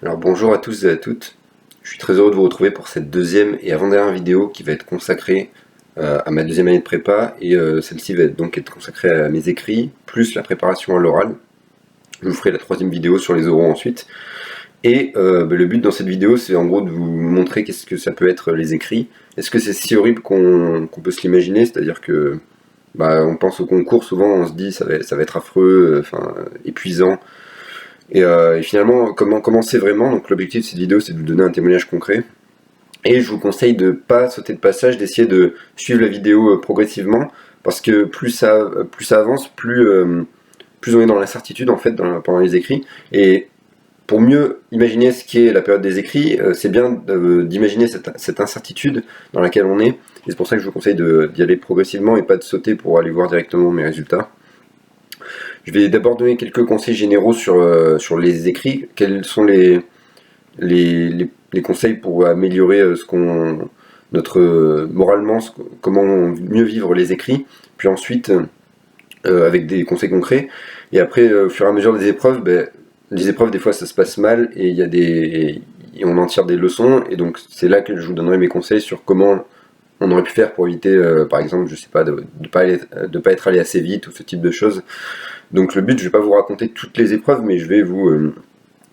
Alors bonjour à tous et à toutes, je suis très heureux de vous retrouver pour cette deuxième et avant-dernière vidéo qui va être consacrée à ma deuxième année de prépa et celle-ci va donc être consacrée à mes écrits, plus la préparation à l'oral. Je vous ferai la troisième vidéo sur les oraux ensuite. Et le but dans cette vidéo c'est en gros de vous montrer qu'est-ce que ça peut être les écrits. Est-ce que c'est si horrible qu'on peut se l'imaginer, c'est-à-dire que on pense au concours, souvent on se dit ça va être affreux, épuisant. Et finalement, comment c'est vraiment. Donc l'objectif de cette vidéo, c'est de vous donner un témoignage concret. Et je vous conseille de ne pas sauter de passage, d'essayer de suivre la vidéo progressivement, parce que plus ça avance, plus on est dans l'incertitude en fait pendant les écrits. Et pour mieux imaginer ce qu'est la période des écrits, c'est bien d'imaginer cette incertitude dans laquelle on est. Et c'est pour ça que je vous conseille d'y aller progressivement et pas de sauter pour aller voir directement mes résultats. Je vais d'abord donner quelques conseils généraux sur les écrits. Quels sont les conseils pour améliorer moralement, comment mieux vivre les écrits. Puis ensuite, avec des conseils concrets. Et après, au fur et à mesure des épreuves, les épreuves, des fois, ça se passe mal et et on en tire des leçons. Et donc, c'est là que je vous donnerai mes conseils sur comment on aurait pu faire pour éviter, par exemple, je sais pas, de pas être allé assez vite ou ce type de choses. Donc le but, je vais pas vous raconter toutes les épreuves, mais je vais vous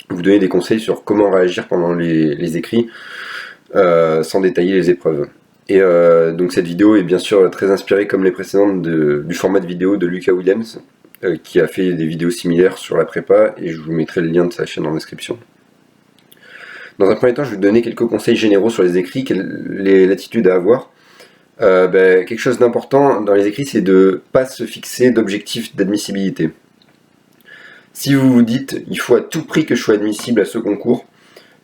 donner des conseils sur comment réagir pendant les écrits, sans détailler les épreuves. Et donc cette vidéo est bien sûr très inspirée, comme les précédentes, du format de vidéo de Lucas Williams, qui a fait des vidéos similaires sur la prépa, et je vous mettrai le lien de sa chaîne en description. Dans un premier temps, je vais vous donner quelques conseils généraux sur les écrits, l'attitude à avoir. Quelque chose d'important dans les écrits, c'est de ne pas se fixer d'objectifs d'admissibilité. Si vous vous dites il faut à tout prix que je sois admissible à ce concours,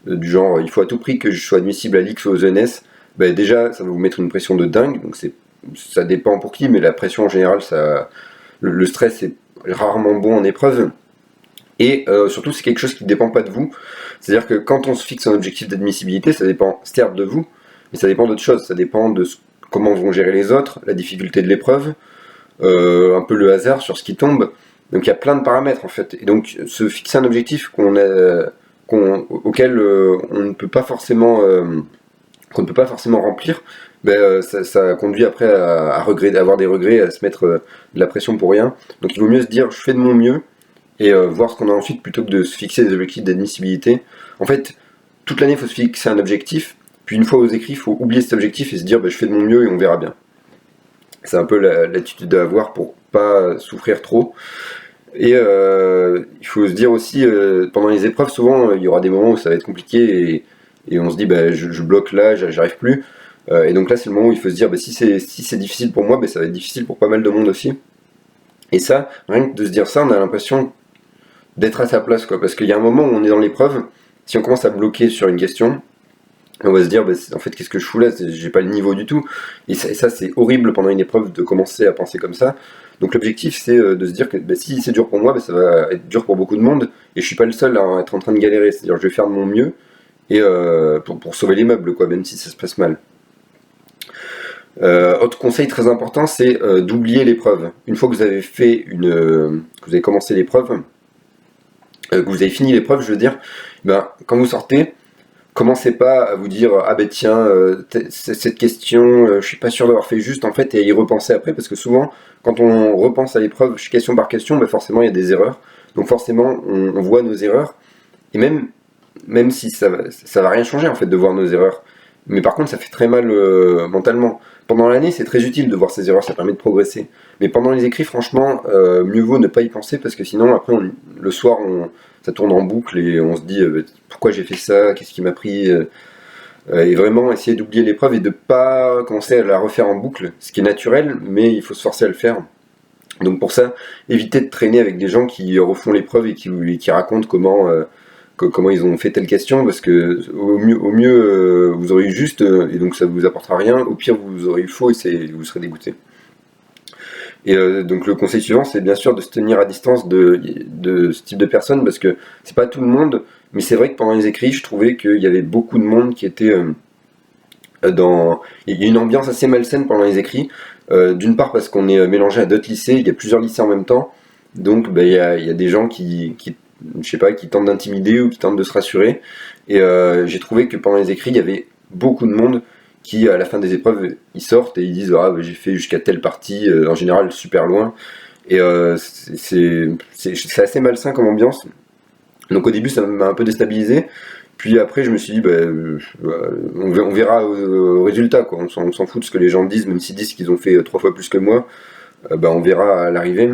du genre il faut à tout prix que je sois admissible à l'X ou aux ENS, déjà ça va vous mettre une pression de dingue. Donc ça dépend pour qui, mais la pression en général, le stress est rarement bon en épreuve. Et surtout, c'est quelque chose qui ne dépend pas de vous. C'est-à-dire que quand on se fixe un objectif d'admissibilité, ça dépend certes de vous, mais ça dépend d'autre chose. Ça dépend de comment vont gérer les autres, la difficulté de l'épreuve, un peu le hasard sur ce qui tombe. Donc il y a plein de paramètres en fait. Et donc se fixer un objectif auquel on ne peut pas forcément remplir, ça conduit après à avoir des regrets, à se mettre de la pression pour rien. Donc il vaut mieux se dire je fais de mon mieux et voir ce qu'on a ensuite plutôt que de se fixer des objectifs d'admissibilité. En fait, toute l'année il faut se fixer un objectif, puis une fois aux écrits, il faut oublier cet objectif et se dire je fais de mon mieux et on verra bien. C'est un peu l'attitude à avoir pour pas souffrir trop. Et il faut se dire aussi, pendant les épreuves, souvent il y aura des moments où ça va être compliqué et on se dit je bloque là, j'arrive plus. Et donc là c'est le moment où il faut se dire si c'est difficile pour moi, ça va être difficile pour pas mal de monde aussi. Et ça, rien que de se dire ça, on a l'impression d'être à sa place, quoi. Parce qu'il y a un moment où on est dans l'épreuve, si on commence à bloquer sur une question, on va se dire en fait qu'est-ce que je fous là, j'ai pas le niveau du tout. Et ça c'est horrible pendant une épreuve de commencer à penser comme ça. Donc l'objectif c'est de se dire que si c'est dur pour moi, ça va être dur pour beaucoup de monde et je suis pas le seul à être en train de galérer. C'est-à-dire je vais faire de mon mieux et pour sauver les meubles, quoi, même si ça se passe mal. Autre conseil très important, c'est d'oublier l'épreuve. Une fois que vous avez que vous avez commencé l'épreuve, que vous avez fini l'épreuve, je veux dire, quand vous sortez, commencez pas à vous dire tiens, cette question, je suis pas sûr d'avoir fait juste en fait, et à y repenser après, parce que souvent quand on repense à l'épreuve question par question, forcément il y a des erreurs, donc forcément on voit nos erreurs, et même si ça va rien changer en fait de voir nos erreurs, mais par contre ça fait très mal mentalement. Pendant l'année c'est très utile de voir ces erreurs, ça permet de progresser, mais pendant les écrits franchement mieux vaut ne pas y penser, parce que sinon après le soir ça tourne en boucle et on se dit pourquoi j'ai fait ça, qu'est-ce qui m'a pris, et vraiment essayer d'oublier l'épreuve et de pas commencer à la refaire en boucle, ce qui est naturel, mais il faut se forcer à le faire. Donc pour ça, évitez de traîner avec des gens qui refont l'épreuve et qui racontent comment ils ont fait telle question, parce que au mieux vous aurez eu juste et donc ça vous apportera rien, au pire vous aurez eu faux et vous serez dégoûté. Et donc le conseil suivant, c'est bien sûr de se tenir à distance de ce type de personnes, parce que c'est pas tout le monde, mais c'est vrai que pendant les écrits, je trouvais qu'il y avait beaucoup de monde qui était il y a une ambiance assez malsaine pendant les écrits, d'une part parce qu'on est mélangé à d'autres lycées, il y a plusieurs lycées en même temps, donc il y a des gens qui je sais pas, qui tentent d'intimider ou qui tentent de se rassurer. Et j'ai trouvé que pendant les écrits, il y avait beaucoup de monde qui, à la fin des épreuves, ils sortent et ils disent ah bah, j'ai fait jusqu'à telle partie, en général super loin. Et c'est assez malsain comme ambiance. Donc au début, ça m'a un peu déstabilisé. Puis après, je me suis dit, on verra au résultat, quoi. On s'en fout de ce que les gens disent, même s'ils disent qu'ils ont fait 3 fois plus que moi. On verra à l'arrivée.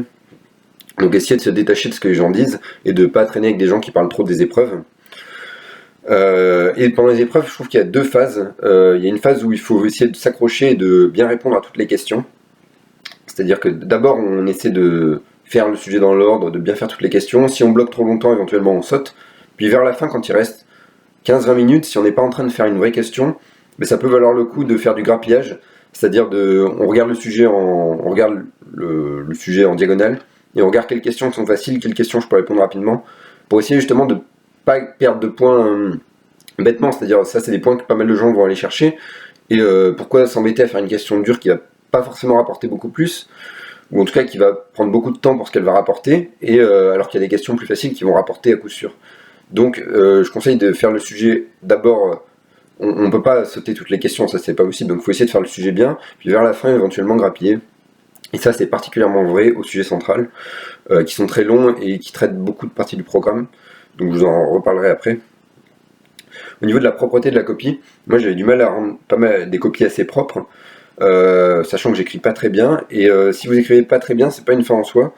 Donc essayer de se détacher de ce que les gens disent et de pas traîner avec des gens qui parlent trop des épreuves. Et pendant les épreuves, je trouve qu'il y a 2 phases. Il y a une phase où il faut essayer de s'accrocher et de bien répondre à toutes les questions. C'est-à-dire que d'abord, on essaie de faire le sujet dans l'ordre, de bien faire toutes les questions. Si on bloque trop longtemps, éventuellement, on saute. Puis vers la fin, quand il reste 15-20 minutes, si on n'est pas en train de faire une vraie question, ça peut valoir le coup de faire du grappillage. C'est-à-dire on regarde le sujet en diagonale et on regarde quelles questions sont faciles, quelles questions je peux répondre rapidement, pour essayer justement de pas perdre de points bêtement. C'est-à-dire ça, c'est des points que pas mal de gens vont aller chercher. Et pourquoi s'embêter à faire une question dure qui va pas forcément rapporter beaucoup plus, ou en tout cas qui va prendre beaucoup de temps pour ce qu'elle va rapporter, et alors qu'il y a des questions plus faciles qui vont rapporter à coup sûr. Donc je conseille de faire le sujet d'abord. On ne peut pas sauter toutes les questions, ça c'est pas possible, donc il faut essayer de faire le sujet bien, puis vers la fin éventuellement grappiller. Et ça c'est particulièrement vrai au sujet central, qui sont très longs et qui traitent beaucoup de parties du programme, donc je vous en reparlerai après. Au niveau de la propreté de la copie, moi j'avais du mal à rendre pas mal des copies assez propres, sachant que j'écris pas très bien, et si vous écrivez pas très bien, c'est pas une fin en soi,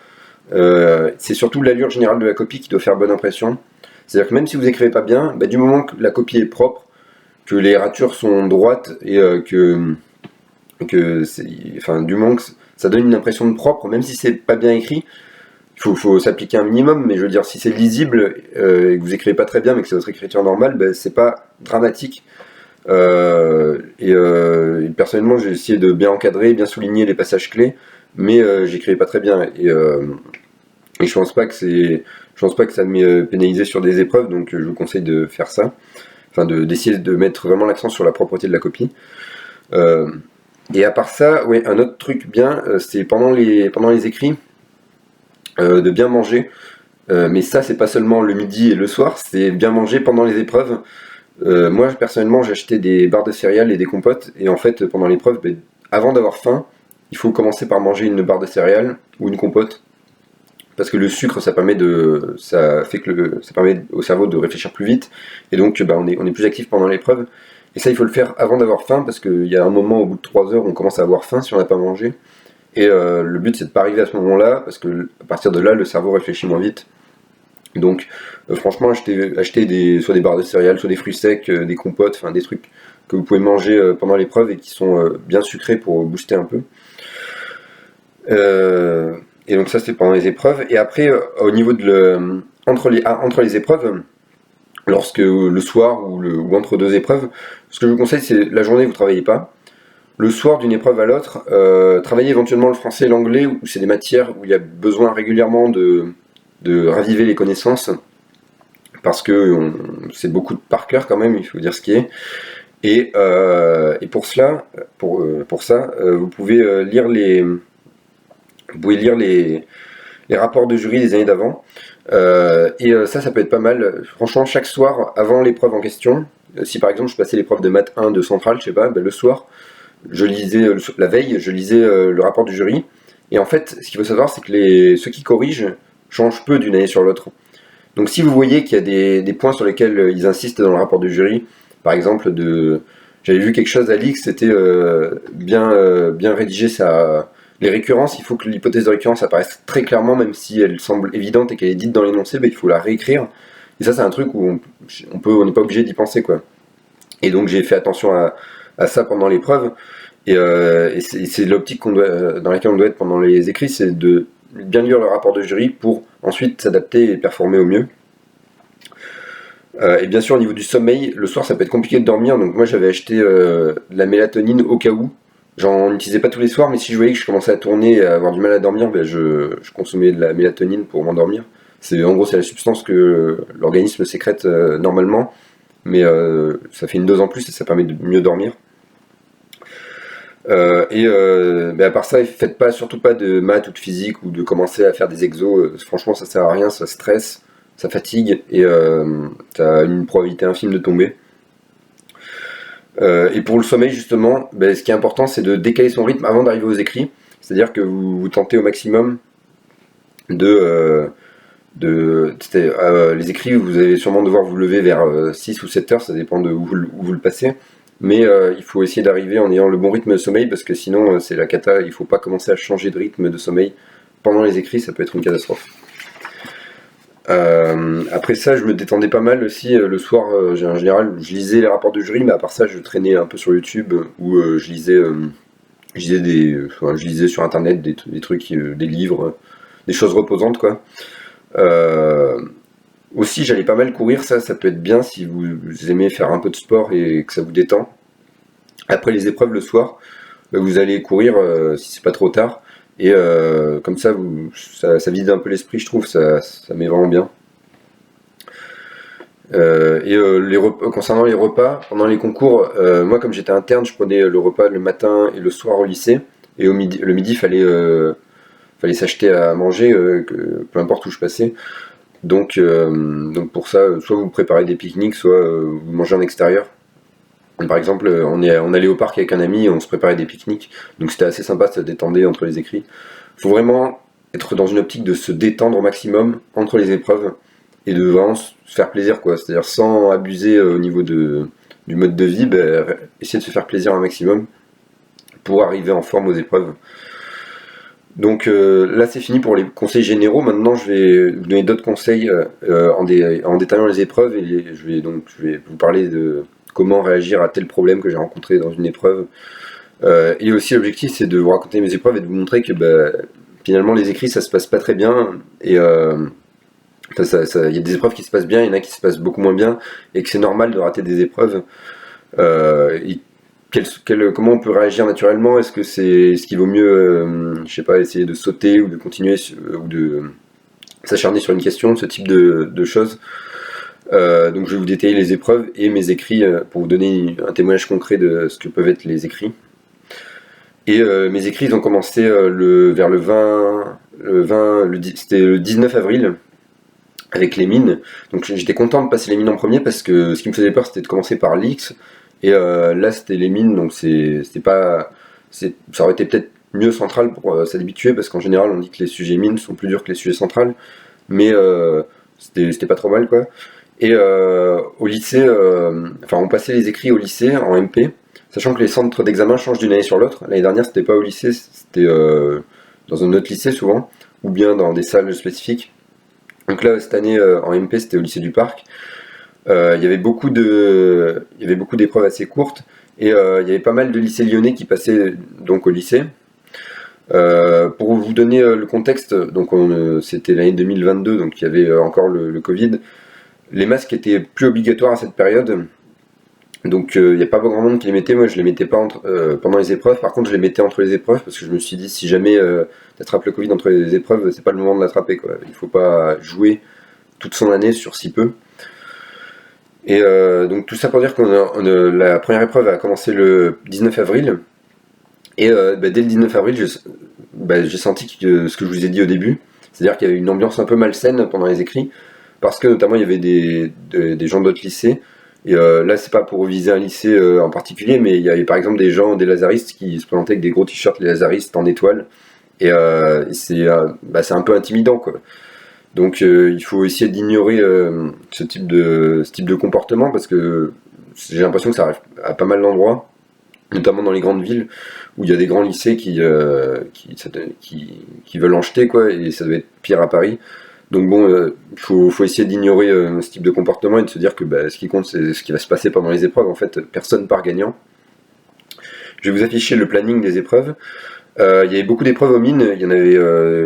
c'est surtout l'allure générale de la copie qui doit faire bonne impression. C'est-à-dire que même si vous écrivez pas bien, du moment que la copie est propre, que les ratures sont droites et du moment que ça donne une impression de propre, même si c'est pas bien écrit, il faut s'appliquer un minimum, mais je veux dire, si c'est lisible et que vous écrivez pas très bien, mais que c'est votre écriture normale, c'est pas dramatique. Et personnellement, j'ai essayé de bien encadrer, bien souligner les passages clés, mais j'écrivais pas très bien. Et je pense pas que ça m'ait pénalisé sur des épreuves, donc je vous conseille de faire ça. Enfin, d'essayer de mettre vraiment l'accent sur la propreté de la copie. Et à part ça, ouais, un autre truc bien, c'est pendant les écrits, de bien manger. Mais ça, c'est pas seulement le midi et le soir, c'est bien manger pendant les épreuves. Moi, personnellement, j'ai acheté des barres de céréales et des compotes, et en fait, pendant l'épreuve, avant d'avoir faim, il faut commencer par manger une barre de céréales ou une compote. Parce que le sucre, ça permet au cerveau de réfléchir plus vite, et donc on est plus actif pendant l'épreuve. Et ça, il faut le faire avant d'avoir faim, parce qu'il y a un moment, au bout de 3 heures, on commence à avoir faim si on n'a pas mangé. Et le but, c'est de ne pas arriver à ce moment-là, parce que à partir de là, le cerveau réfléchit moins vite. Donc, franchement, achetez soit des barres de céréales, soit des fruits secs, des compotes, enfin des trucs que vous pouvez manger pendant l'épreuve et qui sont bien sucrés pour booster un peu. Et donc ça, c'est pendant les épreuves. Et après, au niveau entre les épreuves, lorsque le soir ou entre 2 épreuves, ce que je vous conseille, c'est la journée, vous ne travaillez pas. Le soir, d'une épreuve à l'autre, travaillez éventuellement le français et l'anglais, où c'est des matières où il y a besoin régulièrement de raviver les connaissances, parce que c'est beaucoup de par cœur quand même, il faut dire ce qui est. Et pour ça, vous pouvez lire les rapports de jury des années d'avant. Ça peut être pas mal. Franchement, chaque soir, avant l'épreuve en question, si par exemple je passais l'épreuve de maths 1 de Centrale, je sais pas, le soir, je lisais, la veille, je lisais le rapport du jury. Et en fait, ce qu'il faut savoir, c'est que ceux qui corrigent changent peu d'une année sur l'autre. Donc si vous voyez qu'il y a des points sur lesquels ils insistent dans le rapport du jury, par exemple, j'avais vu quelque chose à l'X, c'était bien rédigé les récurrences, il faut que l'hypothèse de récurrence apparaisse très clairement, même si elle semble évidente et qu'elle est dite dans l'énoncé, il faut la réécrire. Et ça, c'est un truc où on n'est pas obligé d'y penser, quoi. Et donc j'ai fait attention à ça pendant l'épreuve. Et c'est l'optique dans laquelle on doit être pendant les écrits, c'est de bien lire le rapport de jury pour ensuite s'adapter et performer au mieux. Et bien sûr, au niveau du sommeil, le soir ça peut être compliqué de dormir, donc moi j'avais acheté de la mélatonine au cas où. J'en utilisais pas tous les soirs, mais si je voyais que je commençais à tourner et à avoir du mal à dormir, je consommais de la mélatonine pour m'endormir. En gros, c'est la substance que l'organisme sécrète normalement, mais ça fait une dose en plus et ça permet de mieux dormir. À part ça, surtout pas de maths ou de physique ou de commencer à faire des exos. Franchement, ça sert à rien, ça stresse. ça fatigue et tu as une probabilité infime de tomber. Et pour le sommeil justement, ce qui est important c'est de décaler son rythme avant d'arriver aux écrits, c'est-à-dire que vous tentez au maximum les écrits, vous allez sûrement devoir vous lever vers 6 ou 7 heures, ça dépend de où vous le passez. Mais il faut essayer d'arriver en ayant le bon rythme de sommeil, parce que sinon c'est la cata, il ne faut pas commencer à changer de rythme de sommeil pendant les écrits, ça peut être une catastrophe. Après ça, je me détendais pas mal aussi le soir, en général, je lisais les rapports de jury, mais à part ça, je traînais un peu sur YouTube, où je lisais sur internet des trucs, des livres, des choses reposantes quoi. Aussi, j'allais pas mal courir, ça peut être bien si vous aimez faire un peu de sport et que ça vous détend. Après les épreuves le soir, vous allez courir si c'est pas trop tard, et comme ça, ça vide un peu l'esprit, je trouve, ça met vraiment bien. Concernant les repas, pendant les concours, moi comme j'étais interne, je prenais le repas le matin et le soir au lycée, et le midi, fallait s'acheter à manger, peu importe où je passais. Donc pour ça, soit vous préparez des pique-niques, soit vous mangez en extérieur. Par exemple, on allait au parc avec un ami et on se préparait des pique-niques. Donc c'était assez sympa, ça détendait entre les écrits. Faut vraiment être dans une optique de se détendre au maximum entre les épreuves et de vraiment se faire plaisir, quoi. C'est-à-dire sans abuser au niveau du mode de vie, essayer de se faire plaisir un maximum pour arriver en forme aux épreuves. Donc là c'est fini pour les conseils généraux. Maintenant je vais vous donner d'autres conseils en détaillant les épreuves, et je vais vous parler de comment réagir à tel problème que j'ai rencontré dans une épreuve. Et aussi l'objectif c'est de vous raconter mes épreuves et de vous montrer que finalement les écrits ça se passe pas très bien, et y a des épreuves qui se passent bien, il y en a qui se passent beaucoup moins bien, et que c'est normal de rater des épreuves. Comment on peut réagir naturellement? Est-ce qu'il vaut mieux, je sais pas, essayer de sauter ou de continuer ou de s'acharner sur une question, ce type de choses. Donc je vais vous détailler les épreuves et mes écrits pour vous donner un témoignage concret de ce que peuvent être les écrits. Et mes écrits ils ont commencé vers c'était le 19 avril avec les mines. Donc j'étais content de passer les mines en premier, parce que ce qui me faisait peur c'était de commencer par l'X. Et là c'était les mines, donc ça aurait été peut-être mieux central pour s'habituer, parce qu'en général on dit que les sujets mines sont plus durs que les sujets centrales, mais c'était pas trop mal quoi. Et au lycée, on passait les écrits au lycée en MP, sachant que les centres d'examen changent d'une année sur l'autre. L'année dernière c'était pas au lycée, c'était dans un autre lycée souvent, ou bien dans des salles spécifiques. Donc là cette année en MP c'était au lycée du Parc. Il y avait beaucoup d'épreuves assez courtes, et il y avait pas mal de lycées lyonnais qui passaient donc au lycée. Pour vous donner le contexte, donc c'était l'année 2022, donc il y avait encore le Covid. Les masques étaient plus obligatoires à cette période, donc il n'y a pas grand monde qui les mettait. Moi je les mettais pas pendant les épreuves, par contre je les mettais entre les épreuves, parce que je me suis dit si jamais tu attrapes le Covid entre les épreuves, c'est pas le moment de l'attraper quoi. Il faut pas jouer toute son année sur si peu. Et donc tout ça pour dire que la première épreuve a commencé le 19 avril. Et dès le 19 avril, j'ai senti ce que je vous ai dit au début, c'est-à-dire qu'il y avait une ambiance un peu malsaine pendant les écrits, parce que notamment il y avait des gens d'autres lycées. Et là c'est pas pour viser un lycée en particulier, mais il y avait par exemple des lazaristes qui se présentaient avec des gros t-shirts, les lazaristes en étoile. Et c'est un peu intimidant quoi. Donc il faut essayer d'ignorer ce type de comportement, parce que j'ai l'impression que ça arrive à pas mal d'endroits, notamment dans les grandes villes où il y a des grands lycées qui veulent en jeter quoi, et ça doit être pire à Paris. Donc bon, il faut essayer d'ignorer ce type de comportement et de se dire que ce qui compte c'est ce qui va se passer pendant les épreuves. En fait, personne part gagnant. Je vais vous afficher le planning des épreuves. Il y avait beaucoup d'épreuves aux mines, il y en avait,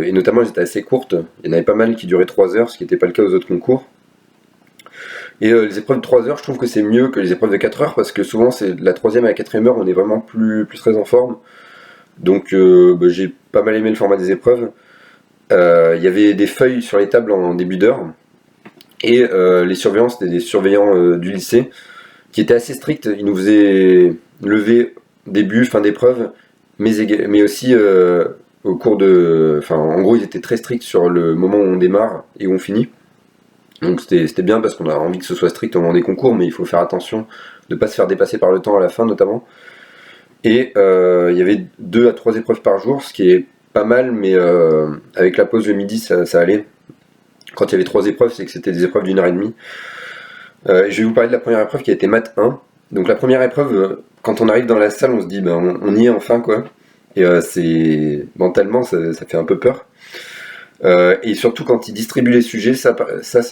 et notamment elles étaient assez courtes, il y en avait pas mal qui duraient 3 heures, ce qui n'était pas le cas aux autres concours. Et les épreuves de 3 heures, je trouve que c'est mieux que les épreuves de 4 heures, parce que souvent c'est de la 3e à la 4e heure, on est vraiment plus très en forme. Donc j'ai pas mal aimé le format des épreuves. Il y avait des feuilles sur les tables en début d'heure, et les surveillants c'était des surveillants du lycée, qui étaient assez stricts, ils nous faisaient lever début, fin d'épreuve, mais aussi au cours en gros ils étaient très stricts sur le moment où on démarre et où on finit. Donc c'était bien parce qu'on a envie que ce soit strict au moment des concours, mais il faut faire attention de ne pas se faire dépasser par le temps à la fin notamment. Et il y avait 2 à 3 épreuves par jour, ce qui est pas mal, mais avec la pause le midi ça allait. Quand il y avait 3 épreuves, c'est que c'était des épreuves d'1h30. Je vais vous parler de la première épreuve qui a été maths 1. Donc la première épreuve, quand on arrive dans la salle, on se dit on y est enfin quoi. Et c'est mentalement ça fait un peu peur. Et surtout quand il distribue les sujets, ça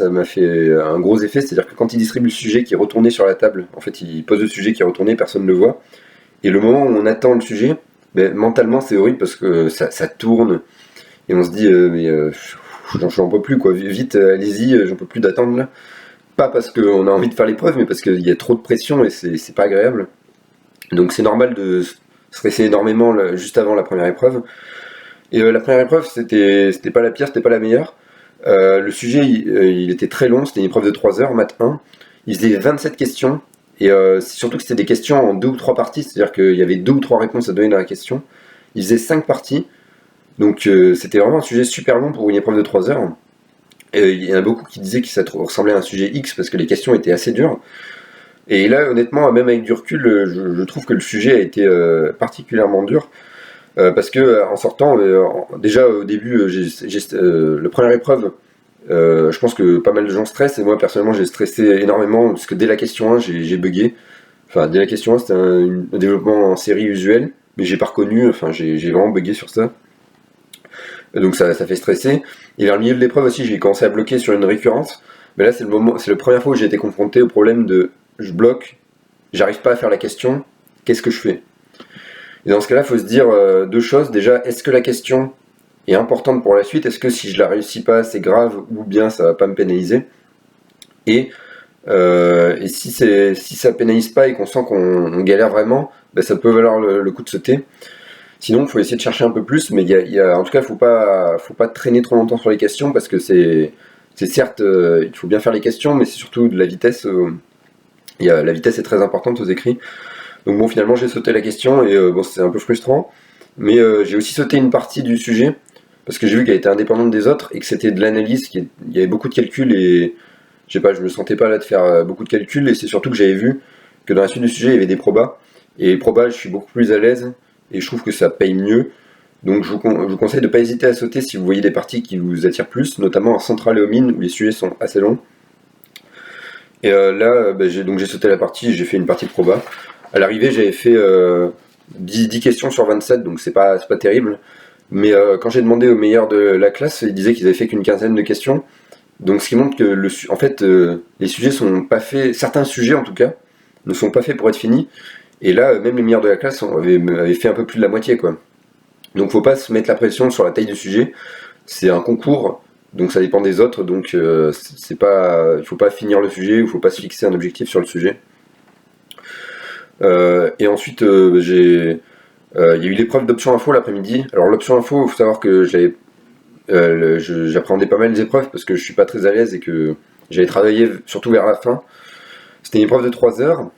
m'a fait un gros effet, c'est-à-dire que quand il distribue le sujet qui est retourné sur la table, en fait il pose le sujet qui est retourné, personne ne le voit. Et le moment où on attend le sujet, mentalement c'est horrible parce que ça tourne et on se dit j'en peux plus quoi, vite allez-y, j'en peux plus d'attendre là. Pas parce qu'on a envie de faire l'épreuve, mais parce qu'il y a trop de pression et c'est pas agréable. Donc c'est normal de stresser énormément juste avant la première épreuve. Et la première épreuve, c'était pas la pire, c'était pas la meilleure. Le sujet, il était très long, c'était une épreuve de 3 heures, maths 1. Il faisait 27 questions, et surtout que c'était des questions en 2 ou 3 parties, c'est-à-dire qu'il y avait 2 ou 3 réponses à donner dans la question. Il faisait 5 parties, donc c'était vraiment un sujet super long pour une épreuve de 3 heures. Il y en a beaucoup qui disaient que ça ressemblait à un sujet X parce que les questions étaient assez dures. Et là, honnêtement, même avec du recul, je trouve que le sujet a été particulièrement dur. Parce que en sortant, déjà au début, la première épreuve, je pense que pas mal de gens stressent, et moi personnellement j'ai stressé énormément, parce que dès la question 1, j'ai bugué. Enfin, dès la question 1, c'était un développement en série usuel, mais j'ai pas reconnu, enfin j'ai vraiment bugué sur ça. Donc ça fait stresser. Et vers le milieu de l'épreuve aussi, j'ai commencé à bloquer sur une récurrence. Mais là, c'est la première fois où j'ai été confronté au problème de je bloque, j'arrive pas à faire la question, qu'est-ce que je fais? Et dans ce cas-là, il faut se dire 2 choses. Déjà, est-ce que la question est importante pour la suite? Est-ce que si je la réussis pas, c'est grave, ou bien ça va pas me pénaliser? Et si ça pénalise pas et qu'on sent qu'on galère vraiment, ça peut valoir le coup de sauter. Sinon, il faut essayer de chercher un peu plus, mais en tout cas, faut pas traîner trop longtemps sur les questions parce que c'est certes, il faut bien faire les questions, mais c'est surtout de la vitesse. La vitesse est très importante aux écrits. Donc bon, finalement, j'ai sauté la question et c'est un peu frustrant, mais j'ai aussi sauté une partie du sujet parce que j'ai vu qu'elle était indépendante des autres et que c'était de l'analyse, il y avait beaucoup de calculs et je sais pas, je me sentais pas là de faire beaucoup de calculs, et c'est surtout que j'avais vu que dans la suite du sujet, il y avait des probas, et les probas, je suis beaucoup plus à l'aise et je trouve que ça paye mieux. Donc je vous conseille de ne pas hésiter à sauter si vous voyez des parties qui vous attirent plus, notamment en centrale et aux mines où les sujets sont assez longs. Et là, j'ai sauté la partie, j'ai fait une partie de proba. À l'arrivée, j'avais fait 10 questions sur 27, donc c'est pas terrible. Mais quand j'ai demandé aux meilleurs de la classe, ils disaient qu'ils avaient fait qu'une quinzaine de questions. Donc ce qui montre que en fait, les sujets sont pas faits, certains sujets en tout cas, ne sont pas faits pour être finis. Et là, même les meilleurs de la classe avaient fait un peu plus de la moitié, quoi. Donc faut pas se mettre la pression sur la taille du sujet. C'est un concours, donc ça dépend des autres. Donc il faut pas finir le sujet, il faut pas se fixer un objectif sur le sujet. Et ensuite, il y a eu l'épreuve d'option info l'après-midi. Alors l'option info, il faut savoir que j'appréhendais pas mal les épreuves parce que je suis pas très à l'aise et que j'avais travaillé surtout vers la fin. C'était une épreuve de 3 heures.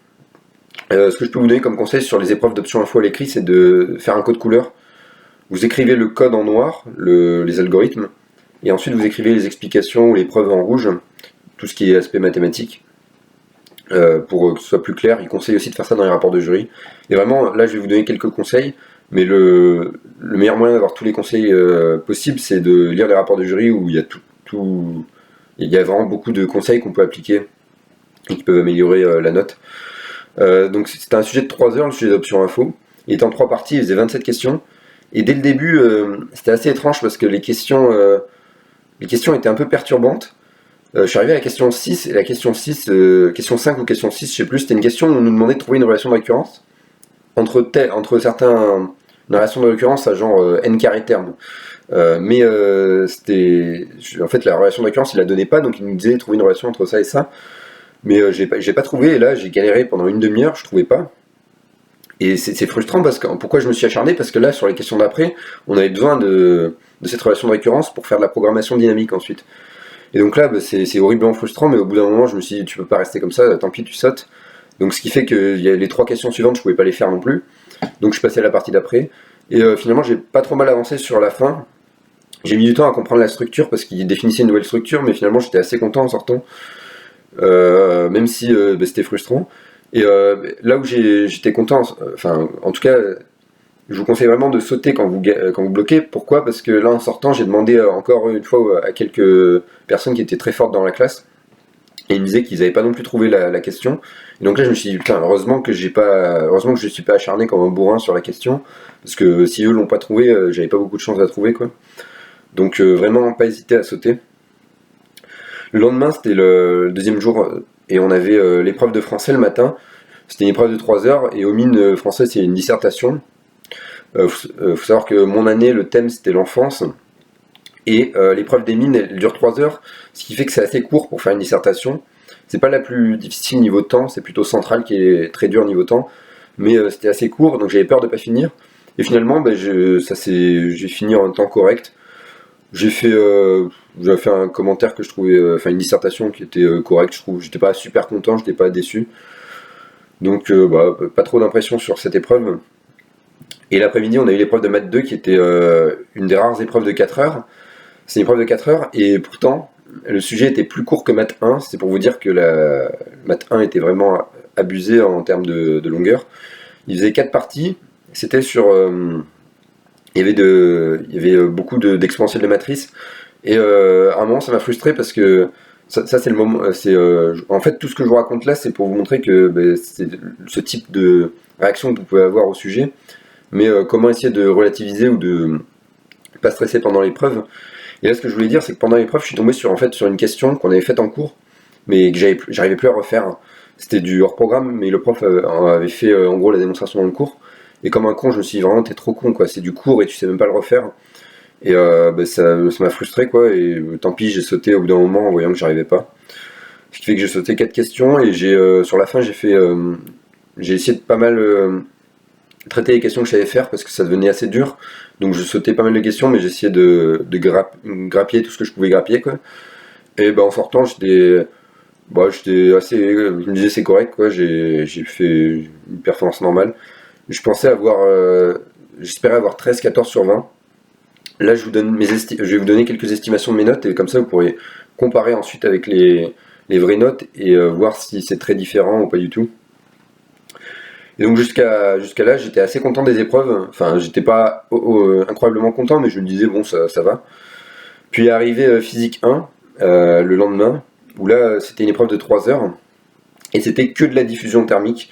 Ce que je peux vous donner comme conseil sur les épreuves d'option info à l'écrit, c'est de faire un code couleur. Vous écrivez le code en noir, les algorithmes, et ensuite vous écrivez les explications ou les preuves en rouge, tout ce qui est aspect mathématique. Pour que ce soit plus clair, il conseille aussi de faire ça dans les rapports de jury. Et vraiment, là je vais vous donner quelques conseils, mais le meilleur moyen d'avoir tous les conseils possibles, c'est de lire les rapports de jury où il y a il y a vraiment beaucoup de conseils qu'on peut appliquer et qui peuvent améliorer la note. Donc c'était un sujet de 3 heures, le sujet d'option info. Il était en 3 parties, il faisait 27 questions. Et dès le début, c'était assez étrange parce que les questions étaient un peu perturbantes. Je suis arrivé à la question 6, et la question 6, question 5 ou question 6, je sais plus, c'était une question où on nous demandait de trouver une relation de récurrence entre une relation de récurrence à genre n carré terme. Mais en fait, la relation de récurrence, il la donnait pas, donc il nous disait de trouver une relation entre ça et ça. Mais j'ai pas trouvé, et là j'ai galéré pendant une demi-heure, je trouvais pas. Et c'est frustrant parce que pourquoi je me suis acharné, parce que là sur les questions d'après, on avait besoin de cette relation de récurrence pour faire de la programmation dynamique ensuite. Et donc là c'est horriblement frustrant, mais au bout d'un moment je me suis dit tu peux pas rester comme ça, tant pis tu sautes. Donc ce qui fait que les 3 questions suivantes je pouvais pas les faire non plus. Donc je passais à la partie d'après. Et finalement j'ai pas trop mal avancé sur la fin. J'ai mis du temps à comprendre la structure parce qu'il définissait une nouvelle structure, mais finalement j'étais assez content en sortant, même si c'était frustrant. Et là où j'étais content, enfin en tout cas, je vous conseille vraiment de sauter quand vous bloquez. Pourquoi? Parce que là en sortant, j'ai demandé encore une fois à quelques personnes qui étaient très fortes dans la classe, et ils me disaient qu'ils n'avaient pas non plus trouvé la question. Et donc là je me suis dit, putain, heureusement que je ne suis pas acharné comme un bourrin sur la question, parce que si eux l'ont pas trouvé, j'avais pas beaucoup de chance de la trouver, quoi. Donc vraiment pas hésiter à sauter. Le lendemain, c'était le deuxième jour, et on avait l'épreuve de français le matin. C'était une épreuve de 3 heures, et au mine français, c'est une dissertation. Faut savoir que mon année, le thème, c'était l'enfance. Et l'épreuve des mines, elle dure 3 heures, ce qui fait que c'est assez court pour faire une dissertation. C'est pas la plus difficile niveau temps, c'est plutôt central qui est très dur niveau temps. Mais c'était assez court, donc j'avais peur de pas finir. Et finalement, j'ai fini en temps correct. J'ai fait un commentaire que je trouvais, enfin une dissertation qui était correcte, je trouve. J'étais pas super content, j'étais pas déçu. Donc pas trop d'impression sur cette épreuve. Et l'après-midi, on a eu l'épreuve de maths 2 qui était une des rares épreuves de 4 heures. C'est une épreuve de 4 heures et pourtant le sujet était plus court que maths 1. C'est pour vous dire que la maths 1 était vraiment abusé en termes de longueur. Il faisait 4 parties. C'était sur il y avait beaucoup d'exponentiels de matrices. Et à un moment, ça m'a frustré parce que ça c'est le moment. En fait, tout ce que je vous raconte là, c'est pour vous montrer que c'est ce type de réaction que vous pouvez avoir au sujet. Mais comment essayer de relativiser ou de pas stresser pendant l'épreuve. Et là, ce que je voulais dire, c'est que pendant l'épreuve, je suis tombé sur une question qu'on avait faite en cours, mais que j'arrivais plus à refaire. C'était du hors programme, mais le prof avait fait en gros la démonstration dans le cours. Et comme un con, je me suis dit vraiment, t'es trop con, quoi. C'est du cours et tu sais même pas le refaire. Et ça m'a frustré, quoi. Et tant pis, j'ai sauté au bout d'un moment en voyant que j'arrivais pas. Ce qui fait que j'ai sauté 4 questions et sur la fin, j'ai essayé de pas mal traiter les questions que je savais faire parce que ça devenait assez dur. Donc je sautais pas mal de questions, mais j'essayais de grappiller tout ce que je pouvais grappiller, quoi. Et en sortant, j'étais assez. Je me disais c'est correct, quoi. J'ai fait une performance normale. Je pensais j'espérais avoir 13-14 sur 20. Là, je vais vous donner quelques estimations de mes notes et comme ça, vous pourrez comparer ensuite avec les vraies notes et voir si c'est très différent ou pas du tout. Et donc jusqu'à là, j'étais assez content des épreuves. Enfin, j'étais pas incroyablement content, mais je me disais bon, ça va. Puis est arrivé physique 1 le lendemain, où là, c'était une épreuve de 3 heures et c'était que de la diffusion thermique.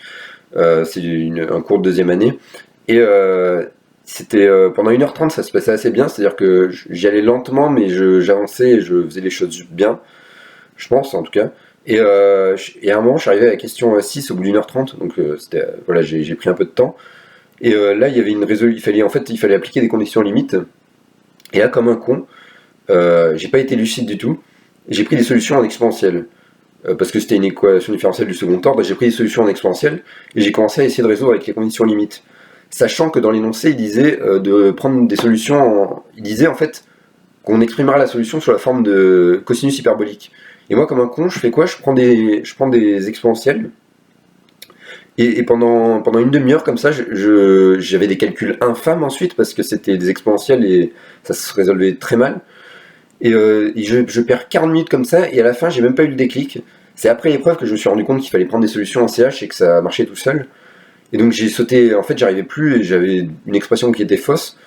C'est un cours de deuxième année et c'était pendant 1h30, ça se passait assez bien, c'est-à-dire que j'y allais lentement, mais j'avançais et je faisais les choses bien, je pense en tout cas. Et à un moment, je suis arrivé à la question 6 au bout d'1h30, donc voilà, j'ai pris un peu de temps. Et là, il y avait une résolution, il fallait appliquer des conditions limites. Et là, comme un con, j'ai pas été lucide du tout. J'ai pris des solutions en exponentielle. Parce que c'était une équation différentielle du second ordre, j'ai pris des solutions en exponentielle et j'ai commencé à essayer de résoudre avec les conditions limites. Sachant que dans l'énoncé, il disait de prendre des solutions. Il disait en fait qu'on exprimera la solution sous la forme de cosinus hyperbolique. Et moi, comme un con, je fais quoi? Je prends des exponentielles. Et pendant une demi-heure, comme ça, j'avais des calculs infâmes ensuite, parce que c'était des exponentielles et ça se résolvait très mal. Et je perds 40 minutes comme ça, et à la fin, j'ai même pas eu le déclic. C'est après l'épreuve que je me suis rendu compte qu'il fallait prendre des solutions en CH et que ça marchait tout seul. Et donc j'ai sauté, en fait, j'arrivais plus, et j'avais une expression qui était fausse.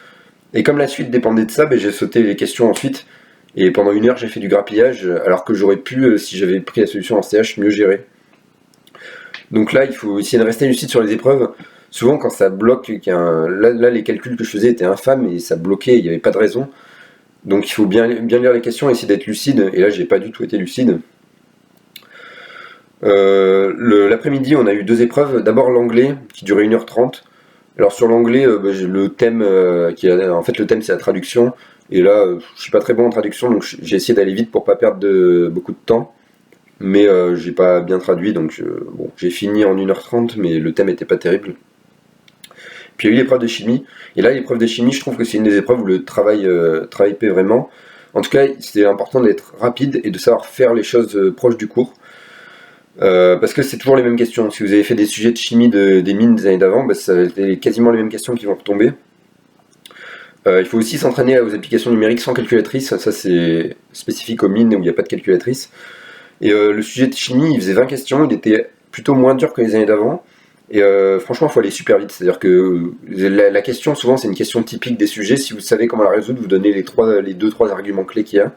Et comme la suite dépendait de ça, j'ai sauté les questions ensuite. Et pendant 1 heure, j'ai fait du grappillage, alors que j'aurais pu, si j'avais pris la solution en CH, mieux gérer. Donc là, il faut essayer de rester lucide sur les épreuves. Souvent, quand ça bloque, là, les calculs que je faisais étaient infâmes et ça bloquait, il n'y avait pas de raison. Donc il faut bien lire les questions et essayer d'être lucide. Et là, j'ai pas du tout été lucide. L'après-midi, on a eu 2 épreuves. D'abord l'anglais, qui durait 1h30. Alors sur l'anglais, le thème, en fait, le thème c'est la traduction. Et là, je suis pas très bon en traduction, donc j'ai essayé d'aller vite pour pas perdre beaucoup de temps. Mais j'ai pas bien traduit, donc bon, j'ai fini en 1h30, mais le thème était pas terrible. Puis il y a eu l'épreuve de chimie, et là l'épreuve de chimie, je trouve que c'est une des épreuves où le travail paie vraiment. En tout cas, c'est important d'être rapide et de savoir faire les choses proches du cours. Parce que c'est toujours les mêmes questions. Si vous avez fait des sujets de chimie des mines des années d'avant, c'est quasiment les mêmes questions qui vont retomber. Il faut aussi s'entraîner aux applications numériques sans calculatrice, ça c'est spécifique aux mines où il n'y a pas de calculatrice. Et le sujet de chimie, il faisait 20 questions, il était plutôt moins dur que les années d'avant. Et franchement, il faut aller super vite. C'est-à-dire que la question, souvent, c'est une question typique des sujets. Si vous savez comment la résoudre, vous donnez les deux, trois arguments clés qu'il y a,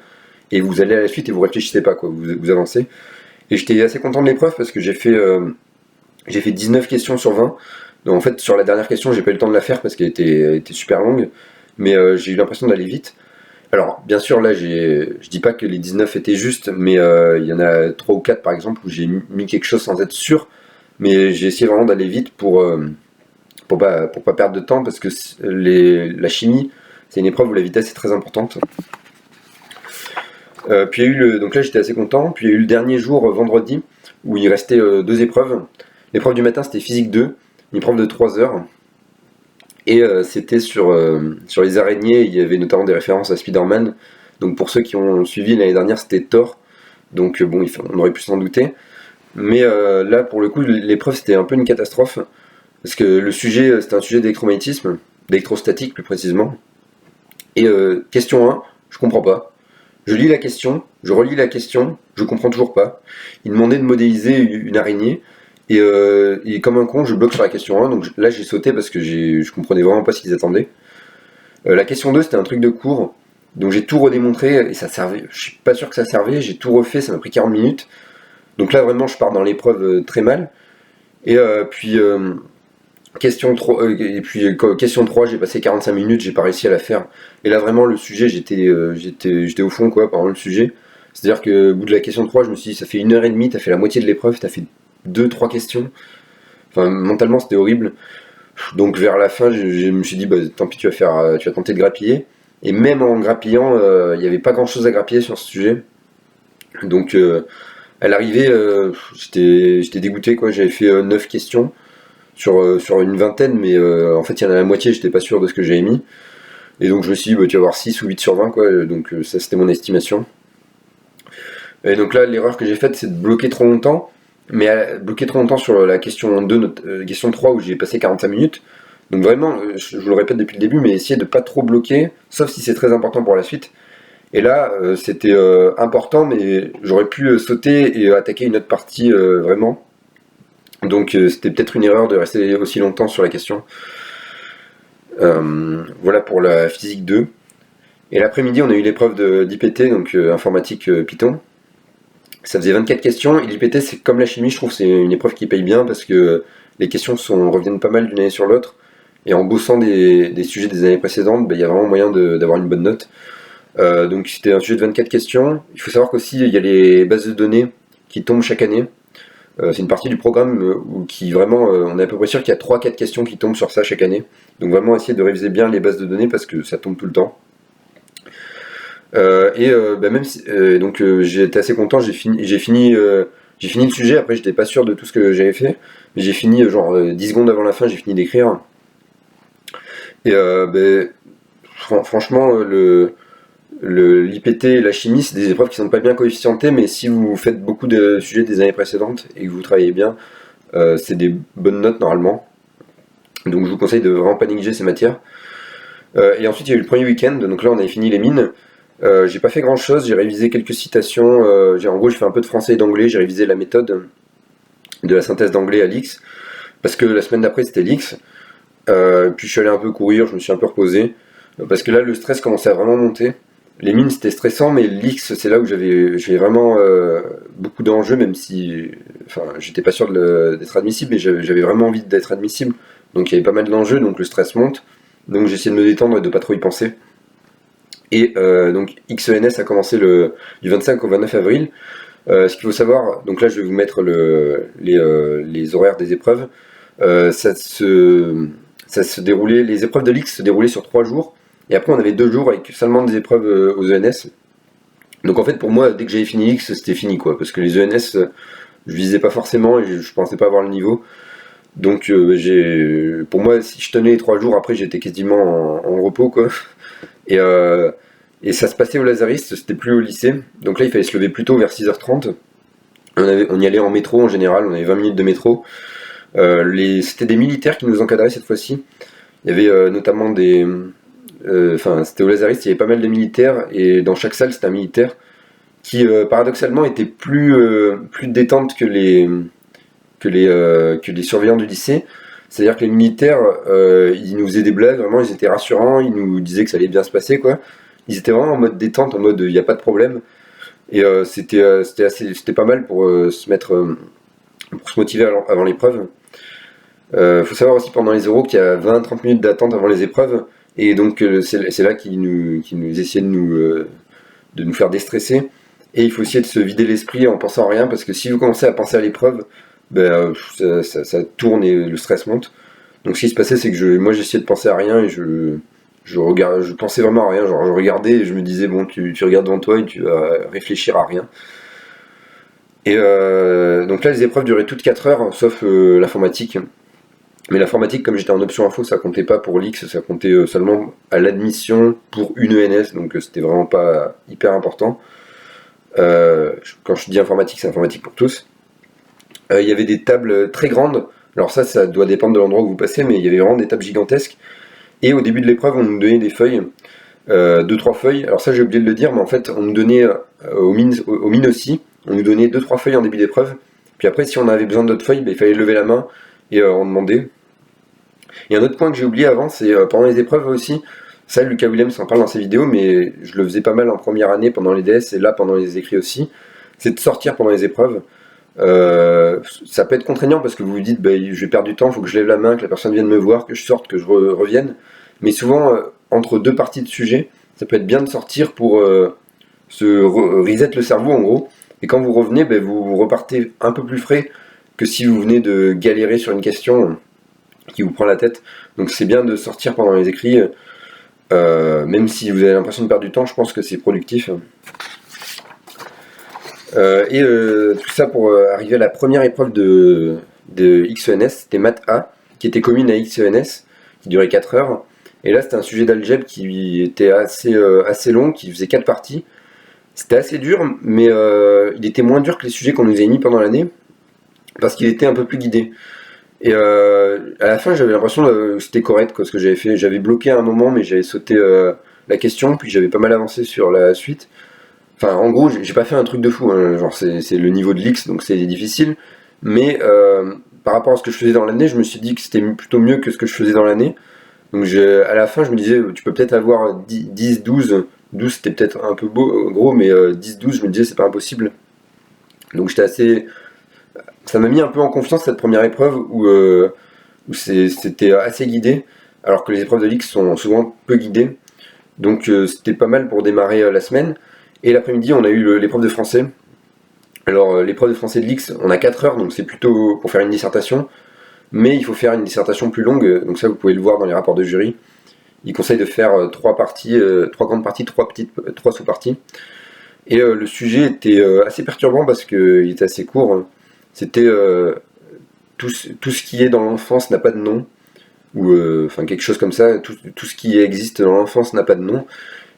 et vous allez à la suite et vous réfléchissez pas, quoi. Vous avancez. Et j'étais assez content de l'épreuve parce que j'ai fait 19 questions sur 20. Donc en fait, sur la dernière question, j'ai pas eu le temps de la faire parce qu'elle était super longue. Mais j'ai eu l'impression d'aller vite. Alors, bien sûr, là, je dis pas que les 19 étaient justes, mais il y en a 3 ou 4 par exemple où j'ai mis quelque chose sans être sûr. Mais j'ai essayé vraiment d'aller vite pour pas perdre de temps parce que la chimie, c'est une épreuve où la vitesse est très importante. Puis il y a eu donc là j'étais assez content. Puis il y a eu le dernier jour, vendredi, où il restait 2 épreuves. L'épreuve du matin c'était physique 2, une épreuve de 3 heures. Et c'était sur les araignées, il y avait notamment des références à Spider-Man. Donc pour ceux qui ont suivi l'année dernière, c'était Thor. Donc bon, on aurait pu s'en douter. Mais là, pour le coup, l'épreuve c'était un peu une catastrophe. Parce que le sujet, c'était un sujet d'électromagnétisme, d'électrostatique plus précisément. Et question 1, je comprends pas. Je lis la question, je relis la question, je comprends toujours pas. Il demandait de modéliser une araignée. Et comme un con, je bloque sur la question 1, donc là j'ai sauté parce que je comprenais vraiment pas ce qu'ils attendaient. La question 2, c'était un truc de cours, donc j'ai tout redémontré et ça servait. Je suis pas sûr que ça servait, j'ai tout refait, ça m'a pris 40 minutes. Donc là vraiment, je pars dans l'épreuve très mal. Et puis question 3, question 3, j'ai passé 45 minutes, j'ai pas réussi à la faire. Et là vraiment, le sujet, j'étais au fond quoi pendant le sujet. C'est-à-dire que au bout de la question 3, je me suis dit, ça fait 1h30, t'as fait la moitié de l'épreuve, t'as fait 2-3 questions. Enfin, mentalement, c'était horrible. Donc, vers la fin, je me suis dit, bah, tant pis, tu vas tenter de grappiller. Et même en grappillant, il n'y avait pas grand-chose à grappiller sur ce sujet. Donc, à l'arrivée, j'étais dégoûté, quoi. J'avais fait 9 questions sur une vingtaine, mais en fait, il y en a la moitié, j'étais pas sûr de ce que j'avais mis. Et donc, je me suis dit, bah, tu vas avoir 6 ou 8 sur 20, quoi. Donc, ça, c'était mon estimation. Et donc là, l'erreur que j'ai faite, c'est de bloquer trop longtemps. Mais bloquer trop longtemps sur la question 2, question 3 où j'ai passé 45 minutes. Donc vraiment, je vous le répète depuis le début, mais essayez de pas trop bloquer, sauf si c'est très important pour la suite. Et là, c'était important, mais j'aurais pu sauter et attaquer une autre partie vraiment. Donc c'était peut-être une erreur de rester aussi longtemps sur la question. Voilà pour la physique 2. Et l'après-midi, on a eu l'épreuve d'IPT, donc informatique Python. Ça faisait 24 questions, et l'IPT, c'est comme la chimie, je trouve, c'est une épreuve qui paye bien parce que les questions reviennent pas mal d'une année sur l'autre. Et en bossant des sujets des années précédentes, il y a vraiment moyen d'avoir une bonne note. Donc c'était un sujet de 24 questions. Il faut savoir qu'aussi, il y a les bases de données qui tombent chaque année. C'est une partie du programme où qui vraiment, on est à peu près sûr qu'il y a 3-4 questions qui tombent sur ça chaque année. Donc vraiment essayer de réviser bien les bases de données parce que ça tombe tout le temps. Même si, donc j'ai été assez content, j'ai fini le sujet. Après j'étais pas sûr de tout ce que j'avais fait, mais j'ai fini genre 10 secondes avant la fin, j'ai fini d'écrire. Et franchement, l'IPT et la chimie, c'est des épreuves qui sont pas bien coefficientées, mais si vous faites beaucoup de sujets des années précédentes et que vous travaillez bien, c'est des bonnes notes normalement. Donc je vous conseille de vraiment pas négliger ces matières. Et ensuite il y a eu le premier week-end, donc là on avait fini les mines. J'ai pas fait grand chose, j'ai révisé quelques citations, en gros j'ai fait un peu de français et d'anglais, j'ai révisé la méthode de la synthèse d'anglais à l'X, parce que la semaine d'après c'était l'X, puis je suis allé un peu courir, je me suis un peu reposé, parce que là le stress commençait à vraiment monter. Les mines c'était stressant, mais l'X c'est là où j'avais vraiment beaucoup d'enjeux, même si j'étais pas sûr d'être admissible, mais j'avais vraiment envie d'être admissible, donc il y avait pas mal d'enjeux, donc le stress monte, donc j'ai essayé de me détendre et de pas trop y penser. Et donc XENS a commencé du 25 au 29 avril. Ce qu'il faut savoir, donc là je vais vous mettre les horaires des épreuves. Ça se déroulait, les épreuves de l'X se déroulaient sur 3 jours. Et après on avait 2 jours avec seulement des épreuves aux ENS. Donc en fait pour moi dès que j'avais fini l'X c'était fini quoi. Parce que les ENS je visais pas forcément et je pensais pas avoir le niveau. Donc pour moi si je tenais les 3 jours après j'étais quasiment en repos quoi. Et ça se passait au Lazariste, c'était plus au lycée. Donc là, il fallait se lever plus tôt, vers 6h30. On y allait en métro en général, on avait 20 minutes de métro. C'était des militaires qui nous encadraient cette fois-ci. Il y avait notamment enfin c'était au Lazariste, il y avait pas mal de militaires, et dans chaque salle c'était un militaire qui paradoxalement était plus détente que les surveillants du lycée. C'est-à-dire que les militaires, ils nous faisaient des blagues, vraiment, ils étaient rassurants, ils nous disaient que ça allait bien se passer, quoi. Ils étaient vraiment en mode détente, en mode il n'y a pas de problème. Et c'était pas mal pour se motiver avant l'épreuve. Faut savoir aussi pendant les oraux qu'il y a 20-30 minutes d'attente avant les épreuves. Et donc c'est là qu'ils nous essayaient de nous faire déstresser. Et il faut essayer de se vider l'esprit en pensant à rien, parce que si vous commencez à penser à l'épreuve, ben, ça tourne et le stress monte. Donc ce qui se passait, c'est que moi j'essayais de penser à rien et je pensais vraiment à rien. Genre je regardais et je me disais, bon, tu regardes devant toi et tu vas réfléchir à rien. Et donc là, les épreuves duraient toutes 4 heures, sauf l'informatique. Mais l'informatique, comme j'étais en option info, ça comptait pas pour l'X, ça comptait seulement à l'admission pour une ENS, donc c'était vraiment pas hyper important. Quand je dis informatique, c'est informatique pour tous. Il y avait des tables très grandes, alors ça doit dépendre de l'endroit où vous passez, mais il y avait vraiment des tables gigantesques. Et au début de l'épreuve, on nous donnait des feuilles, 2-3 feuilles. Alors ça, j'ai oublié de le dire, mais en fait, on nous donnait aux mines aussi, on nous donnait 2-3 feuilles en début d'épreuve. Puis après, si on avait besoin d'autres feuilles, il fallait lever la main et on demandait. Et un autre point que j'ai oublié avant, c'est pendant les épreuves aussi, ça Lucas Williams en parle dans ses vidéos, mais je le faisais pas mal en première année pendant les DS et là pendant les écrits aussi, c'est de sortir pendant les épreuves. Ça peut être contraignant parce que vous vous dites je vais perdre du temps, il faut que je lève la main, que la personne vienne me voir, que je sorte, que je revienne. Mais souvent, entre deux parties de sujet, ça peut être bien de sortir pour reset le cerveau en gros. Et quand vous revenez, vous repartez un peu plus frais que si vous venez de galérer sur une question qui vous prend la tête. Donc c'est bien de sortir pendant les écrits, même si vous avez l'impression de perdre du temps, je pense que c'est productif. Tout ça pour arriver à la première épreuve de XENS, c'était Math A, qui était commune à XENS, qui durait 4 heures. Et là c'était un sujet d'algèbre qui était assez long, qui faisait 4 parties. C'était assez dur, mais il était moins dur que les sujets qu'on nous avait mis pendant l'année, parce qu'il était un peu plus guidé. Et à la fin, j'avais l'impression que c'était correct, quoi, ce que j'avais fait. J'avais bloqué à un moment, mais j'avais sauté la question, puis j'avais pas mal avancé sur la suite. Enfin, en gros, j'ai pas fait un truc de fou, hein. Genre c'est le niveau de l'X, donc c'est difficile. Mais par rapport à ce que je faisais dans l'année, je me suis dit que c'était plutôt mieux que ce que je faisais dans l'année. Donc à la fin, je me disais, tu peux peut-être avoir 10, 12. 12, c'était peut-être un peu gros, mais 10, 12, je me disais, c'est pas impossible. Donc ça m'a mis un peu en confiance cette première épreuve où c'était assez guidé, alors que les épreuves de l'X sont souvent peu guidées. Donc c'était pas mal pour démarrer la semaine. Et l'après-midi, on a eu l'épreuve de français. Alors l'épreuve de français de l'X, on a 4 heures, donc c'est plutôt pour faire une dissertation. Mais il faut faire une dissertation plus longue, donc ça vous pouvez le voir dans les rapports de jury. Il conseille de faire 3 parties, 3 grandes parties, 3 sous-parties. Et le sujet était assez perturbant parce qu'il était assez court. C'était tout ce qui est dans l'enfance n'a pas de nom, ou enfin quelque chose comme ça. Tout ce qui existe dans l'enfance n'a pas de nom.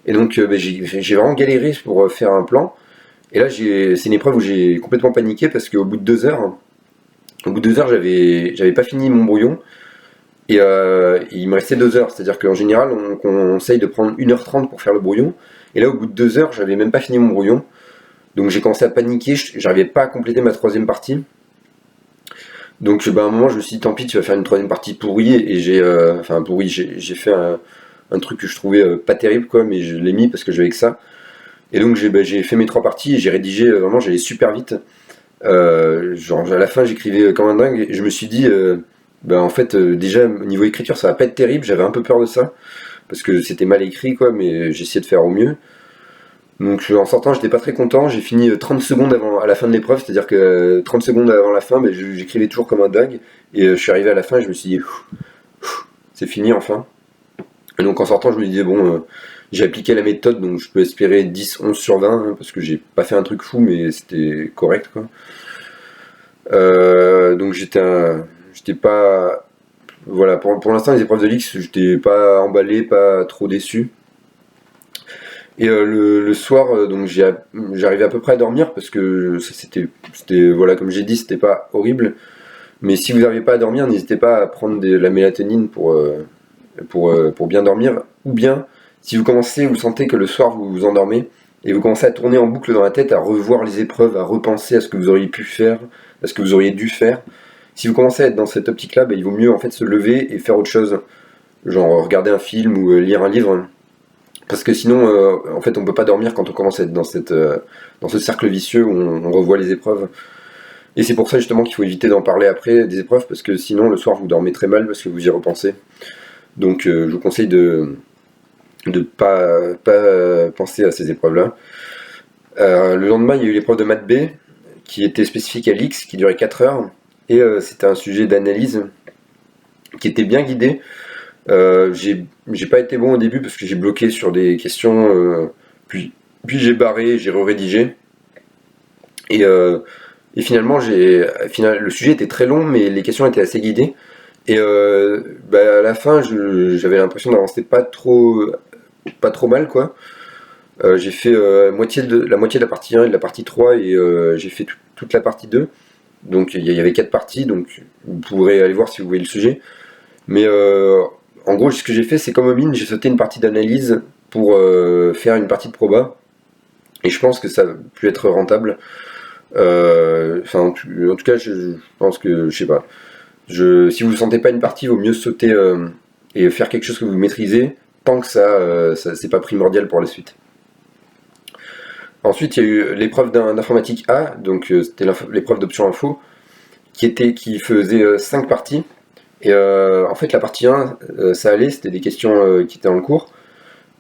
Et donc j'ai vraiment galéré pour faire un plan. Et là c'est une épreuve où j'ai complètement paniqué parce qu'au bout de 2 heures, j'avais pas fini mon brouillon. Et il me restait 2 heures, c'est-à-dire qu'en général on conseille de prendre 1h30 pour faire le brouillon. Et là au bout de 2 heures, j'avais même pas fini mon brouillon. Donc j'ai commencé à paniquer, j'arrivais pas à compléter ma 3e partie. Donc à un moment je me suis dit tant pis, tu vas faire une 3e partie pourrie. Et j'ai fait un truc que je trouvais pas terrible, quoi, mais je l'ai mis parce que j'avais que ça. Et donc j'ai fait mes 3 parties et j'ai rédigé, vraiment j'allais super vite. Genre à la fin j'écrivais comme un dingue et je me suis dit en fait déjà au niveau écriture ça va pas être terrible, j'avais un peu peur de ça parce que c'était mal écrit, quoi, mais j'essayais de faire au mieux. Donc en sortant j'étais pas très content, j'ai fini 30 secondes à la fin de l'épreuve, c'est à dire que 30 secondes avant la fin j'écrivais toujours comme un dingue et je suis arrivé à la fin et je me suis dit c'est fini enfin. Et donc en sortant je me disais j'ai appliqué la méthode, donc je peux espérer 10, 11 sur 20, hein, parce que j'ai pas fait un truc fou, mais c'était correct, quoi. Donc j'étais pas... Voilà, pour l'instant les épreuves de l'X, j'étais pas emballé, pas trop déçu. Et le soir, donc j'arrivais à peu près à dormir, parce que c'était voilà, comme j'ai dit, c'était pas horrible. Mais si vous n'arrivez pas à dormir, n'hésitez pas à prendre de la mélatonine pour bien dormir, ou bien si vous sentez que le soir vous vous endormez, et vous commencez à tourner en boucle dans la tête, à revoir les épreuves, à repenser à ce que vous auriez pu faire, à ce que vous auriez dû faire. Si vous commencez à être dans cette optique-là, il vaut mieux en fait se lever et faire autre chose, genre regarder un film ou lire un livre, parce que sinon, en fait, on peut pas dormir quand on commence à être dans ce cercle vicieux où on revoit les épreuves. Et c'est pour ça justement qu'il faut éviter d'en parler après des épreuves, parce que sinon le soir vous dormez très mal parce que vous y repensez. Donc je vous conseille de pas penser à ces épreuves-là. Le lendemain, il y a eu l'épreuve de maths B, qui était spécifique à l'X, qui durait 4 heures, et c'était un sujet d'analyse qui était bien guidé. J'ai pas été bon au début parce que j'ai bloqué sur des questions, puis j'ai barré, j'ai rédigé. Et finalement, le sujet était très long, mais les questions étaient assez guidées. Et à la fin, j'avais l'impression d'avancer pas trop mal, quoi. J'ai fait la moitié de la partie 1 et de la partie 3, et j'ai fait toute la partie 2. Donc il y avait 4 parties, donc vous pourrez aller voir si vous voyez le sujet. Mais en gros, ce que j'ai fait, c'est comme Omine, j'ai sauté une partie d'analyse pour faire une partie de proba. Et je pense que ça a pu être rentable. En tout cas, je pense que, je sais pas. Si vous ne sentez pas une partie, il vaut mieux sauter et faire quelque chose que vous maîtrisez, tant que ça c'est pas primordial pour la suite. Ensuite, il y a eu l'épreuve d'informatique A, donc c'était l'épreuve d'option info, qui faisait 5 parties. Et en fait, la partie 1, ça allait, c'était des questions qui étaient dans le cours,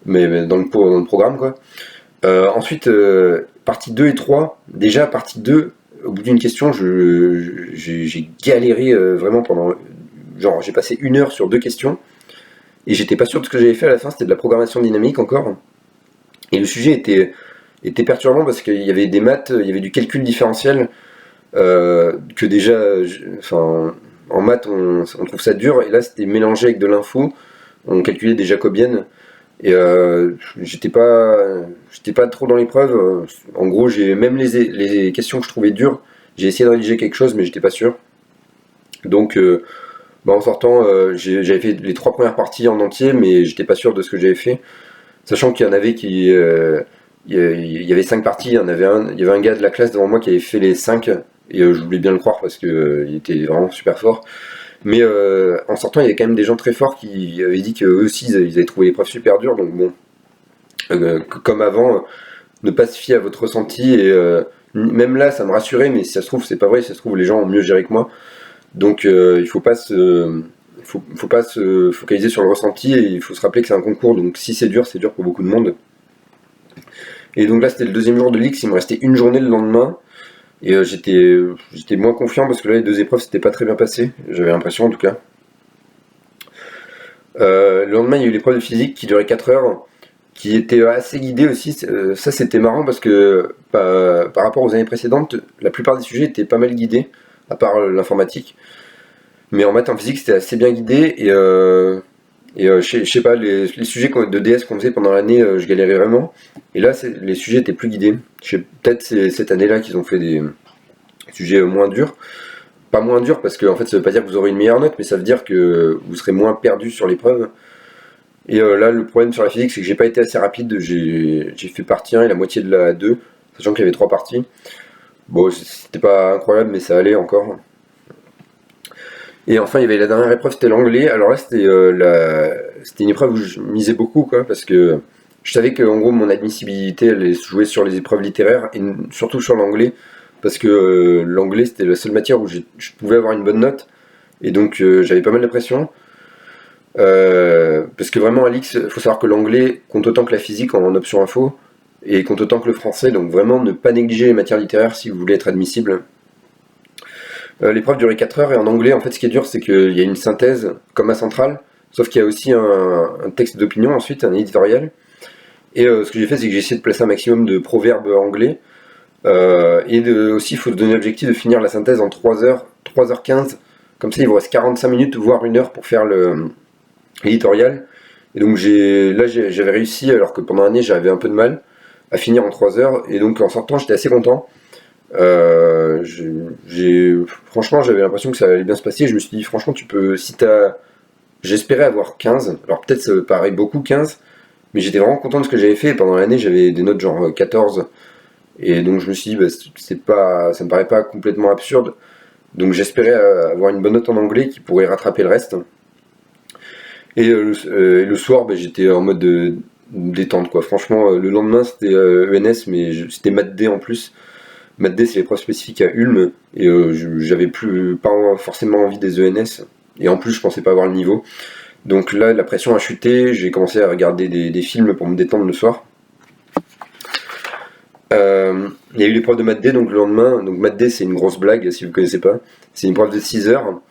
mais dans le programme, quoi. Ensuite, partie 2 et 3, déjà partie 2, au bout d'une question, j'ai galéré vraiment pendant... Genre, j'ai passé 1 heure sur 2 questions, et j'étais pas sûr de ce que j'avais fait à la fin, c'était de la programmation dynamique encore. Et le sujet était perturbant parce qu'il y avait des maths, il y avait du calcul différentiel, que déjà, en maths, on trouve ça dur, et là, c'était mélangé avec de l'info, on calculait des jacobiennes. Et j'étais pas trop dans l'épreuve. En gros, j'ai même les questions que je trouvais dures, j'ai essayé de rédiger quelque chose, mais j'étais pas sûr. Donc, en sortant, j'avais fait les 3 premières parties en entier, mais j'étais pas sûr de ce que j'avais fait. Sachant qu'il y en avait il y avait 5 parties, il y avait un gars de la classe devant moi qui avait fait les 5, et je voulais bien le croire parce que il était vraiment super fort. Mais en sortant, il y avait quand même des gens très forts qui avaient dit qu'eux aussi, ils avaient trouvé l'épreuve super dure. Donc bon, comme avant, ne pas se fier à votre ressenti. Et même là, ça me rassurait, mais si ça se trouve, c'est pas vrai. Si ça se trouve, les gens ont mieux géré que moi. Donc il faut pas se focaliser sur le ressenti, et il faut se rappeler que c'est un concours. Donc si c'est dur pour beaucoup de monde. Et donc là, c'était le 2e jour de l'X. Il me restait une journée le lendemain. Et j'étais moins confiant parce que là, les 2 épreuves, c'était pas très bien passé. J'avais l'impression, en tout cas. Le lendemain, il y a eu l'épreuve de physique qui durait 4 heures, qui était assez guidée aussi. Ça, c'était marrant parce que par rapport aux années précédentes, la plupart des sujets étaient pas mal guidés, à part l'informatique. Mais en maths, en physique, c'était assez bien guidé. Et je sais pas, les sujets de DS qu'on faisait pendant l'année, je galérais vraiment. Et là, les sujets étaient plus guidés. Peut-être c'est cette année-là qu'ils ont fait des sujets moins durs. Pas moins durs parce que en fait, ça veut pas dire que vous aurez une meilleure note, mais ça veut dire que vous serez moins perdu sur l'épreuve. Et là, le problème sur la physique, c'est que j'ai pas été assez rapide. J'ai fait partie 1 et la moitié de la 2, sachant qu'il y avait 3 parties. Bon, c'était pas incroyable, mais ça allait encore. Et enfin, il y avait la dernière épreuve, c'était l'anglais. Alors là, c'était une épreuve où je misais beaucoup, quoi, parce que je savais que en gros, mon admissibilité allait se jouer sur les épreuves littéraires, et surtout sur l'anglais, parce que l'anglais, c'était la seule matière où je pouvais avoir une bonne note, et donc j'avais pas mal de pression. Parce que vraiment, Alix, il faut savoir que l'anglais compte autant que la physique en option info, et compte autant que le français, donc vraiment ne pas négliger les matières littéraires si vous voulez être admissible. L'épreuve durait 4 heures, et en anglais, en fait, ce qui est dur, c'est qu'il y a une synthèse comme à Centrale, sauf qu'il y a aussi un texte d'opinion ensuite, un éditorial. Et ce que j'ai fait, c'est que j'ai essayé de placer un maximum de proverbes anglais. Aussi, il faut se donner l'objectif de finir la synthèse en 3h15. Comme ça, il vous reste 45 minutes, voire 1 heure pour faire l'éditorial. Et donc, j'avais réussi, alors que pendant l'année, j'avais un peu de mal à finir en 3 heures. Et donc, en sortant, j'étais assez content. Franchement, j'avais l'impression que ça allait bien se passer. Je me suis dit, franchement, si t'as j'espérais avoir 15. Alors peut-être ça paraît beaucoup 15, mais j'étais vraiment content de ce que j'avais fait. Pendant l'année, j'avais des notes genre 14. Et donc je me suis dit, bah, ça me paraît pas complètement absurde. Donc j'espérais avoir une bonne note en anglais qui pourrait rattraper le reste. Le soir, bah, j'étais en mode détente quoi. Franchement, le lendemain c'était ENS, mais c'était maths D en plus. Maths D c'est l'épreuve spécifique à Ulm, et j'avais pas forcément envie des ENS. Et en plus, je pensais pas avoir le niveau. Donc là, la pression a chuté, j'ai commencé à regarder des films pour me détendre le soir. Il y a eu l'épreuve de maths D donc le lendemain. Donc maths D c'est une grosse blague si vous ne connaissez pas. C'est une épreuve de 6 heures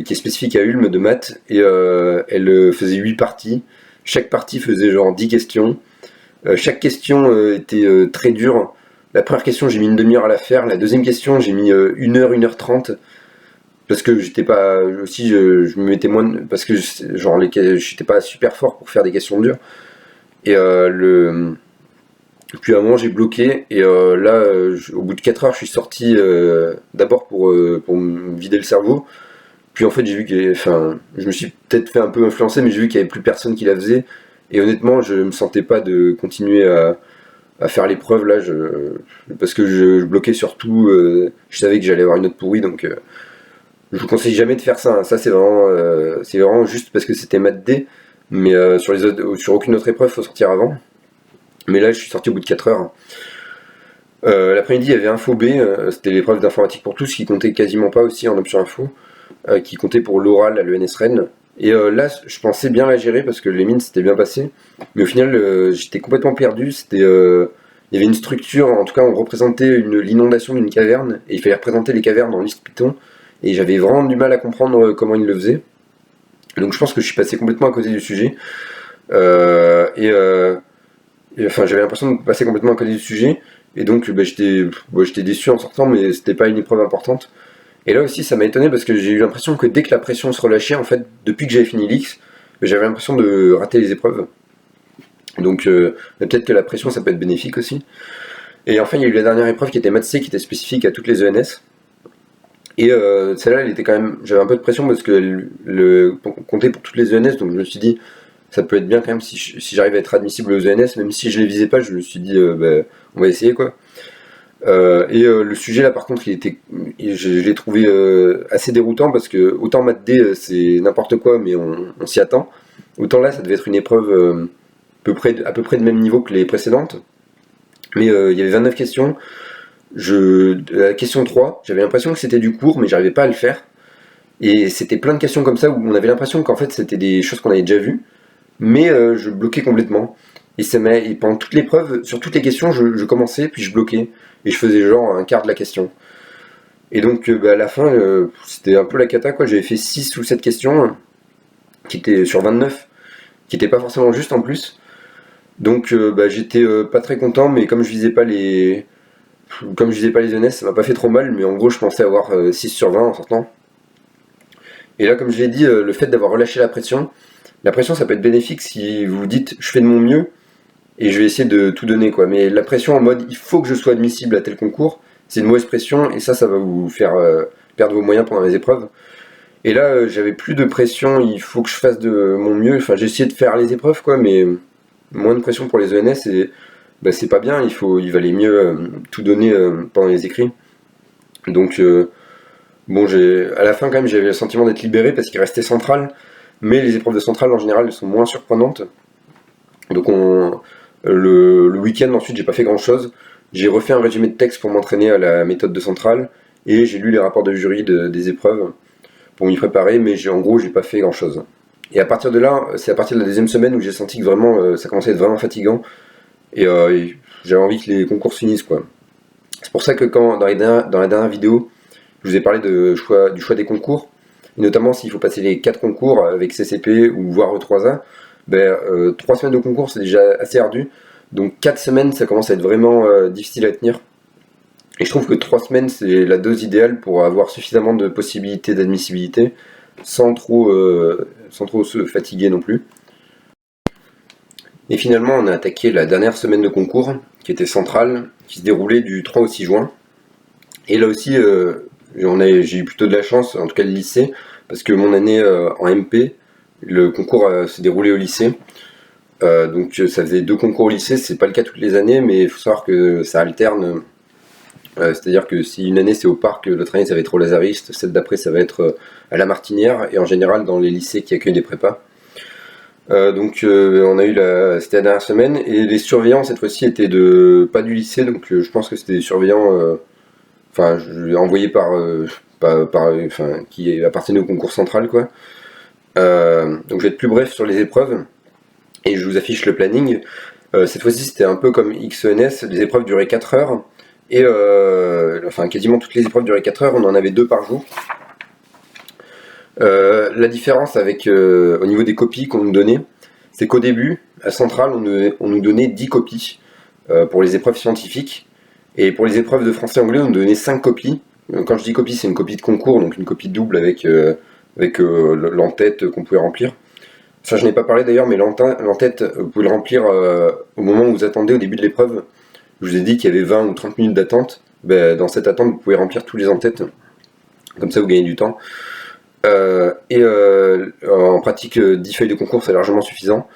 qui est spécifique à Ulm de maths, et elle faisait 8 parties. Chaque partie faisait genre 10 questions. Chaque question était très dure. La première question j'ai mis une demi-heure à la faire. La deuxième question j'ai mis 1 heure parce que j'étais pas aussi je me mettais moins parce que genre j'étais pas super fort pour faire des questions dures. Et puis à un moment j'ai bloqué, et là au bout de 4 heures je suis sorti d'abord pour me vider le cerveau. Puis en fait j'ai vu je me suis peut-être fait un peu influencer, mais j'ai vu qu'il n'y avait plus personne qui la faisait. Et honnêtement je me sentais pas de continuer à faire l'épreuve là, parce que je bloquais surtout, je savais que j'allais avoir une note pourrie, donc je vous conseille jamais de faire ça, hein. Ça c'est vraiment juste parce que c'était maths D, mais sur aucune autre épreuve faut sortir avant. Mais là, je suis sorti au bout de 4 heures. L'après-midi, il y avait Info B, c'était l'épreuve d'informatique pour tous, qui comptait quasiment pas aussi en option info, qui comptait pour l'oral à l'ENS Rennes. Et là, je pensais bien la gérer parce que les mines s'étaient bien passées. Mais au final, j'étais complètement perdu. Il y avait une structure, en tout cas, on représentait l'inondation d'une caverne, et il fallait représenter les cavernes en liste Python. Et j'avais vraiment du mal à comprendre comment ils le faisaient. Donc je pense que je suis passé complètement à côté du sujet. Enfin, j'avais l'impression de passer complètement à côté du sujet, et donc j'étais déçu en sortant, mais c'était pas une épreuve importante. Et là aussi, ça m'a étonné parce que j'ai eu l'impression que dès que la pression se relâchait, en fait, depuis que j'avais fini l'X, j'avais l'impression de rater les épreuves. Donc peut-être que la pression, ça peut être bénéfique aussi. Et enfin, il y a eu la dernière épreuve qui était maths C, qui était spécifique à toutes les ENS. Et celle-là, elle était quand même, j'avais un peu de pression parce que comptait pour toutes les ENS, donc je me suis dit, ça peut être bien quand même si j'arrive à être admissible aux ENS, même si je les visais pas, je me suis dit, on va essayer quoi. Le sujet là, par contre, je l'ai trouvé assez déroutant parce que autant maths D c'est n'importe quoi, mais on s'y attend. Autant là, ça devait être une épreuve à peu près de même niveau que les précédentes. Mais il y avait 29 questions. La question 3, j'avais l'impression que c'était du cours, mais j'arrivais pas à le faire. Et c'était plein de questions comme ça où on avait l'impression qu'en fait c'était des choses qu'on avait déjà vues, mais je bloquais complètement. Et pendant toute l'épreuve, sur toutes les questions, je commençais, puis je bloquais. Et je faisais genre un quart de la question. Et donc à la fin, c'était un peu la cata quoi. J'avais fait 6 ou 7 questions, qui étaient sur 29, qui étaient pas forcément justes en plus. Donc j'étais pas très content, mais comme je visais pas les ENS, ça m'a pas fait trop mal, mais en gros je pensais avoir 6 sur 20 en sortant. Et là, comme je l'ai dit, le fait d'avoir relâché la pression ça peut être bénéfique si vous vous dites je fais de mon mieux et je vais essayer de tout donner quoi. Mais la pression en mode il faut que je sois admissible à tel concours, c'est une mauvaise pression, et ça va vous faire perdre vos moyens pendant les épreuves. Et là, j'avais plus de pression, il faut que je fasse de mon mieux. Enfin, j'ai essayé de faire les épreuves quoi, mais moins de pression pour les ENS, et c'est pas bien, il valait mieux tout donner pendant les écrits. Donc à la fin quand même j'avais le sentiment d'être libéré parce qu'il restait central, mais les épreuves de centrale en général elles sont moins surprenantes. Donc le week-end ensuite j'ai pas fait grand chose. J'ai refait un résumé de texte pour m'entraîner à la méthode de centrale, et j'ai lu les rapports de jury des épreuves pour m'y préparer, mais en gros j'ai pas fait grand chose. Et à partir de là, c'est à partir de la deuxième semaine où j'ai senti que vraiment ça commençait à être vraiment fatigant, et j'avais envie que les concours finissent quoi. C'est pour ça que dans la dernière vidéo, je vous ai parlé du choix des concours, et notamment s'il faut passer les 4 concours avec CCP ou voire E3A, 3 semaines de concours c'est déjà assez ardu, donc 4 semaines ça commence à être vraiment difficile à tenir. Et je trouve que 3 semaines c'est la dose idéale pour avoir suffisamment de possibilités d'admissibilité sans trop se fatiguer non plus. Et finalement on a attaqué la dernière semaine de concours qui était centrale, qui se déroulait du 3 au 6 juin. Et là aussi j'ai eu plutôt de la chance, en tout cas le lycée, parce que mon année en MP, Le concours s'est déroulé au lycée. Donc ça faisait 2 concours au lycée, c'est pas le cas toutes les années, mais il faut savoir que ça alterne. C'est-à-dire que si une année c'est au parc, l'autre année ça va être au Lazariste, celle d'après ça va être à la Martinière, et en général dans les lycées qui accueillent des prépas. On a eu c'était la dernière semaine, et les surveillants cette fois-ci étaient pas du lycée, donc je pense que c'était des surveillants envoyés qui appartenaient au concours central, quoi. Donc je vais être plus bref sur les épreuves, et je vous affiche le planning. Cette fois-ci c'était un peu comme XENS, les épreuves duraient 4 heures, et quasiment toutes les épreuves duraient 4 heures, on en avait 2 par jour. La différence au niveau des copies qu'on nous donnait, c'est qu'au début, à Centrale, on nous donnait 10 copies pour les épreuves scientifiques, et pour les épreuves de français et anglais, on nous donnait 5 copies. Quand je dis copie, c'est une copie de concours, donc une copie double avec l'en-tête qu'on pouvait remplir. Ça, je n'ai pas parlé d'ailleurs, mais l'en-tête, vous pouvez le remplir au moment où vous attendez au début de l'épreuve. Je vous ai dit qu'il y avait 20 ou 30 minutes d'attente. Dans cette attente, vous pouvez remplir tous les en-têtes. Comme ça, vous gagnez du temps. En pratique, 10 feuilles de concours, c'est largement suffisant.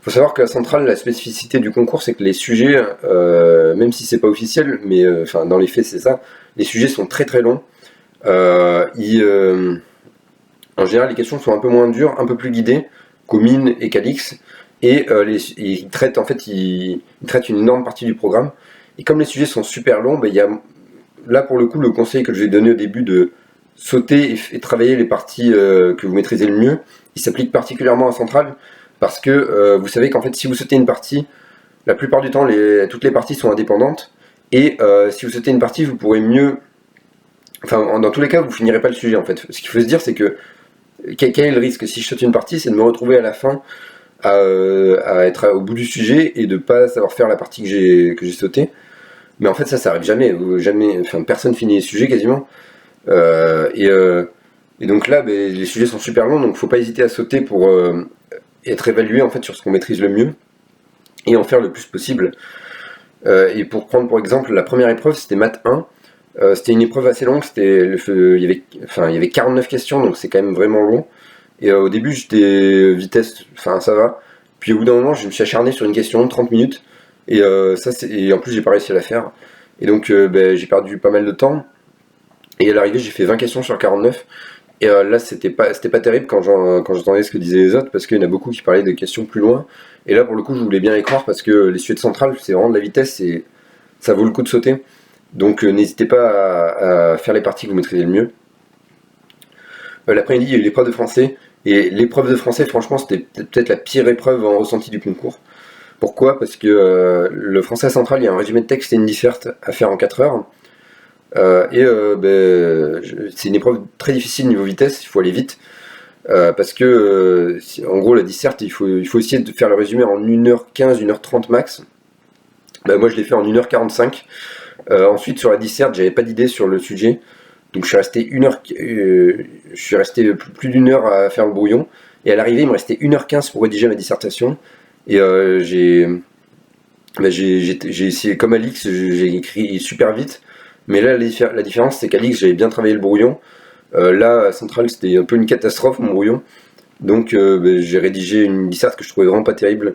Il faut savoir qu'à Centrale, la spécificité du concours, c'est que les sujets, même si c'est pas officiel, mais dans les faits, c'est ça, les sujets sont très très longs. En général, les questions sont un peu moins dures, un peu plus guidées qu'aux mines et Calix, et ils traitent une énorme partie du programme. Et comme les sujets sont super longs, il y a là pour le coup le conseil que je vais donner au début de sauter et travailler les parties que vous maîtrisez le mieux, il s'applique particulièrement à Centrale, parce que vous savez qu'en fait si vous sautez une partie, la plupart du temps toutes les parties sont indépendantes, et si vous sautez une partie, vous pourrez mieux... dans tous les cas, vous finirez pas le sujet en fait. Ce qu'il faut se dire, c'est que quel est le risque si je saute une partie, c'est de me retrouver à la fin à être au bout du sujet et de pas savoir faire la partie que j'ai sautée. Mais en fait ça arrive jamais, personne finit les sujets quasiment. Et donc là, les sujets sont super longs, donc faut pas hésiter à sauter pour être évalué en fait sur ce qu'on maîtrise le mieux et en faire le plus possible. Et pour prendre pour exemple la première épreuve, c'était maths 1. C'était une épreuve assez longue, il y avait 49 questions, donc c'est quand même vraiment long. Et au début, j'étais vitesse, ça va. Puis au bout d'un moment, je me suis acharné sur une question de 30 minutes. Et en plus, j'ai pas réussi à la faire. Et donc, j'ai perdu pas mal de temps. Et à l'arrivée, j'ai fait 20 questions sur 49. Et là, c'était pas terrible quand j'entendais ce que disaient les autres, parce qu'il y en a beaucoup qui parlaient de questions plus loin. Et là, pour le coup, je voulais bien y croire, parce que les sujets de centrale, c'est vraiment de la vitesse, et ça vaut le coup de sauter. Donc n'hésitez pas à faire les parties que vous maîtrisez le mieux. L'après-midi, il y a eu l'épreuve de français. Et l'épreuve de français, franchement, c'était peut-être la pire épreuve en ressenti du concours. Pourquoi ? Parce que le français à Centrale, il y a un résumé de texte et une disserte à faire en 4 heures. C'est une épreuve très difficile niveau vitesse, il faut aller vite. Parce que, en gros, la disserte, il faut essayer de faire le résumé en 1h15, 1h30 max. Moi, je l'ai fait en 1h45. Ensuite, sur la disserte, j'avais pas d'idée sur le sujet. Donc je suis resté plus d'une heure à faire le brouillon, et à l'arrivée il me restait 1h15 pour rédiger ma dissertation, et j'ai essayé comme Alix, j'ai écrit super vite, mais là la différence c'est qu'Alix j'avais bien travaillé le brouillon, là à Centrale c'était un peu une catastrophe mon brouillon, donc j'ai rédigé une disserte que je trouvais vraiment pas terrible.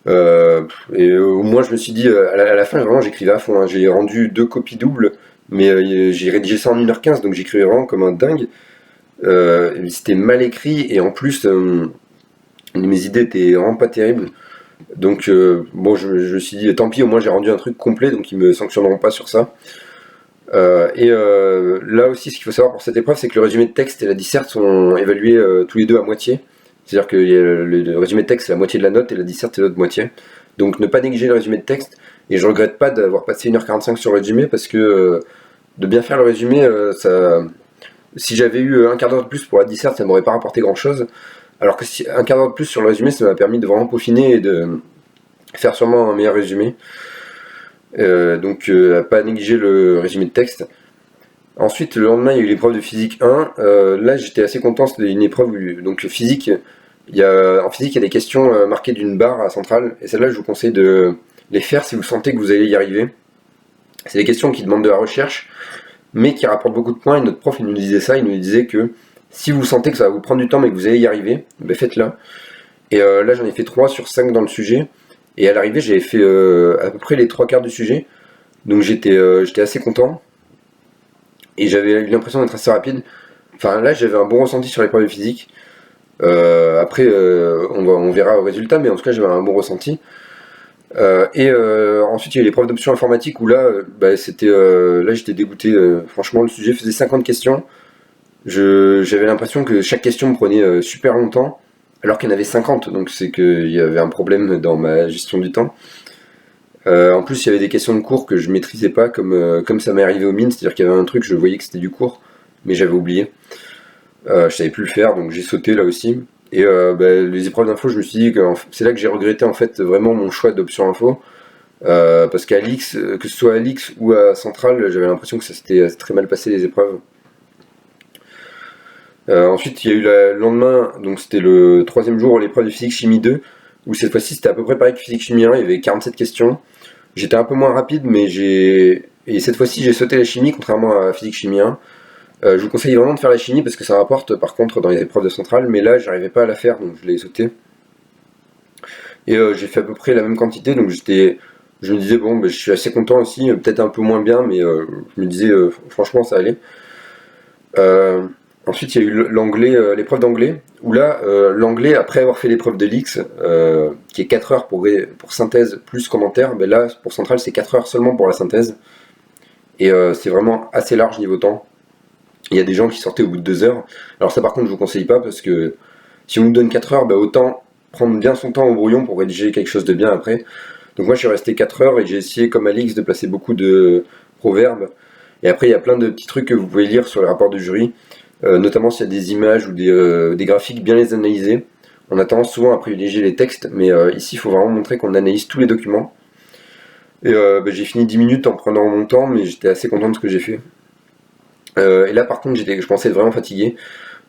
Et au moins je me suis dit à la fin vraiment j'écrivais à fond, hein. J'ai rendu 2 copies doubles, mais j'ai rédigé ça en 1h15, donc j'écrivais vraiment comme un dingue. C'était mal écrit, et en plus mes idées étaient vraiment pas terribles. Donc je me suis dit tant pis, au moins j'ai rendu un truc complet, donc ils me sanctionneront pas sur ça. Là aussi, ce qu'il faut savoir pour cette épreuve, c'est que le résumé de texte et la disserte sont évalués tous les deux à moitié. C'est-à-dire que le résumé de texte c'est la moitié de la note, et la disserte c'est l'autre moitié. Donc ne pas négliger le résumé de texte. Et je regrette pas d'avoir passé 1h45 sur le résumé, parce que de bien faire le résumé, si j'avais eu un quart d'heure de plus pour la disserte, ça m'aurait pas rapporté grand chose. Alors que un quart d'heure de plus sur le résumé, ça m'a permis de vraiment peaufiner et de faire sûrement un meilleur résumé. Donc à pas négliger le résumé de texte. Ensuite, le lendemain, il y a eu l'épreuve de physique 1. Là, j'étais assez content, c'était une épreuve donc physique. En physique, il y a des questions marquées d'une barre à Centrale, et celle-là, je vous conseille de les faire si vous sentez que vous allez y arriver. C'est des questions qui demandent de la recherche, mais qui rapportent beaucoup de points, et notre prof il nous disait ça, il nous disait que Si vous sentez que ça va vous prendre du temps mais que vous allez y arriver, ben faites-le. Et là j'en ai fait 3 sur 5 dans le sujet. Et à l'arrivée j'avais fait à peu près les 3 quarts du sujet. Donc j'étais assez content. Et j'avais eu l'impression d'être assez rapide. Enfin là j'avais un bon ressenti sur l'épreuve de physique. Après on verra au résultat, mais en tout cas j'avais un bon ressenti. Ensuite il y a eu l'épreuve d'option informatique où là, là j'étais dégoûté. Franchement le sujet faisait 50 questions. J'avais l'impression que chaque question me prenait super longtemps, alors qu'il y en avait 50, donc c'est qu'il y avait un problème dans ma gestion du temps. En plus, il y avait des questions de cours que je maîtrisais pas, comme ça m'est arrivé au mines, c'est-à-dire qu'il y avait un truc, je voyais que c'était du cours, mais j'avais oublié. Je savais plus le faire, donc j'ai sauté là aussi. Les épreuves d'info, je me suis dit que c'est là que j'ai regretté en fait vraiment mon choix d'option info. Parce qu'à l'X, que ce soit à l'X ou à Centrale, j'avais l'impression que ça s'était très mal passé les épreuves. Ensuite, il y a eu le lendemain, donc c'était le 3e jour, l'épreuve de physique chimie 2, où cette fois-ci c'était à peu près pareil que physique chimie 1, il y avait 47 questions. J'étais un peu moins rapide, mais et cette fois-ci j'ai sauté la chimie, contrairement à physique chimie 1. Je vous conseille vraiment de faire la chimie parce que ça rapporte par contre dans les épreuves de Centrale, mais là j'arrivais pas à la faire, donc je l'ai sauté. Et j'ai fait à peu près la même quantité, donc je me disais bon, je suis assez content aussi, peut-être un peu moins bien, mais je me disais franchement ça allait. Ensuite, il y a eu l'anglais, l'épreuve d'anglais, où là, l'anglais, après avoir fait l'épreuve de l'X, qui est 4 heures pour synthèse plus commentaire, là, pour Centrale, c'est 4 heures seulement pour la synthèse. Et c'est vraiment assez large niveau temps. Il y a des gens qui sortaient au bout de 2 heures. Alors ça, par contre, je vous conseille pas, parce que si on nous donne 4 heures, autant prendre bien son temps au brouillon pour rédiger quelque chose de bien après. Donc moi, je suis resté 4 heures et j'ai essayé, comme à l'X, de placer beaucoup de proverbes. Et après, il y a plein de petits trucs que vous pouvez lire sur les rapports du jury. Notamment s'il y a des images ou des graphiques, bien les analyser. On a tendance souvent à privilégier les textes, mais ici il faut vraiment montrer qu'on analyse tous les documents. Et j'ai fini 10 minutes en prenant mon temps, mais j'étais assez content de ce que j'ai fait. Et là par contre je pensais être vraiment fatigué.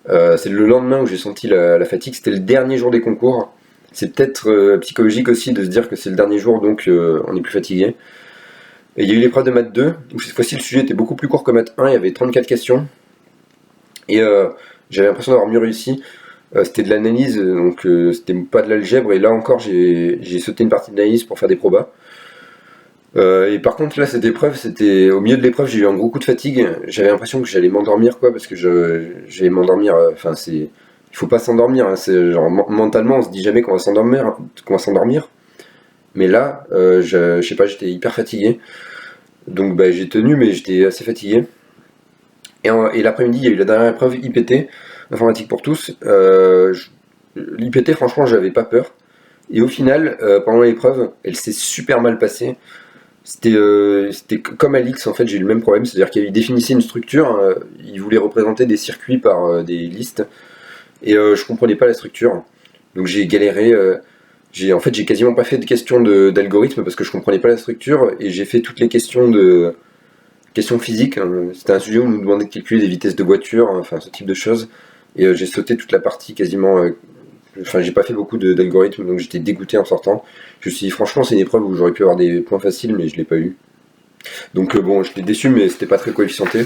C'est le lendemain où j'ai senti la fatigue, c'était le dernier jour des concours. C'est peut-être psychologique aussi de se dire que c'est le dernier jour, donc on est plus fatigué. Et il y a eu l'épreuve de maths 2, où cette fois-ci le sujet était beaucoup plus court que maths 1, il y avait 34 questions. Et j'avais l'impression d'avoir mieux réussi. C'était de l'analyse, donc c'était pas de l'algèbre. Et là encore, j'ai sauté une partie de l'analyse pour faire des probas. Et par contre, là, cette épreuve, c'était au milieu de l'épreuve, j'ai eu un gros coup de fatigue. J'avais l'impression que j'allais m'endormir, quoi, parce que j'allais m'endormir. Enfin, il faut pas s'endormir. Hein, c'est genre mentalement, on se dit jamais qu'on va s'endormir. Mais là, je sais pas, j'étais hyper fatigué. Donc, j'ai tenu, mais j'étais assez fatigué. Et l'après-midi, il y a eu la dernière épreuve IPT, informatique pour tous. L'IPT, franchement, j'avais pas peur. Et au final, pendant l'épreuve, elle s'est super mal passée. C'était comme à l'X, en fait, j'ai eu le même problème. C'est-à-dire qu'il définissait une structure, il voulait représenter des circuits par des listes. Et je comprenais pas la structure. Donc j'ai galéré. En fait, j'ai quasiment pas fait de questions d'algorithme parce que je comprenais pas la structure. Et j'ai fait toutes les questions physiques. C'était un sujet où on nous demandait de calculer des vitesses de voiture, enfin ce type de choses. Et j'ai sauté toute la partie quasiment. Enfin, j'ai pas fait beaucoup d'algorithmes, donc j'étais dégoûté en sortant. Je me suis dit, franchement, c'est une épreuve où j'aurais pu avoir des points faciles, mais je l'ai pas eu. Donc bon, j'étais déçu, mais c'était pas très coefficienté.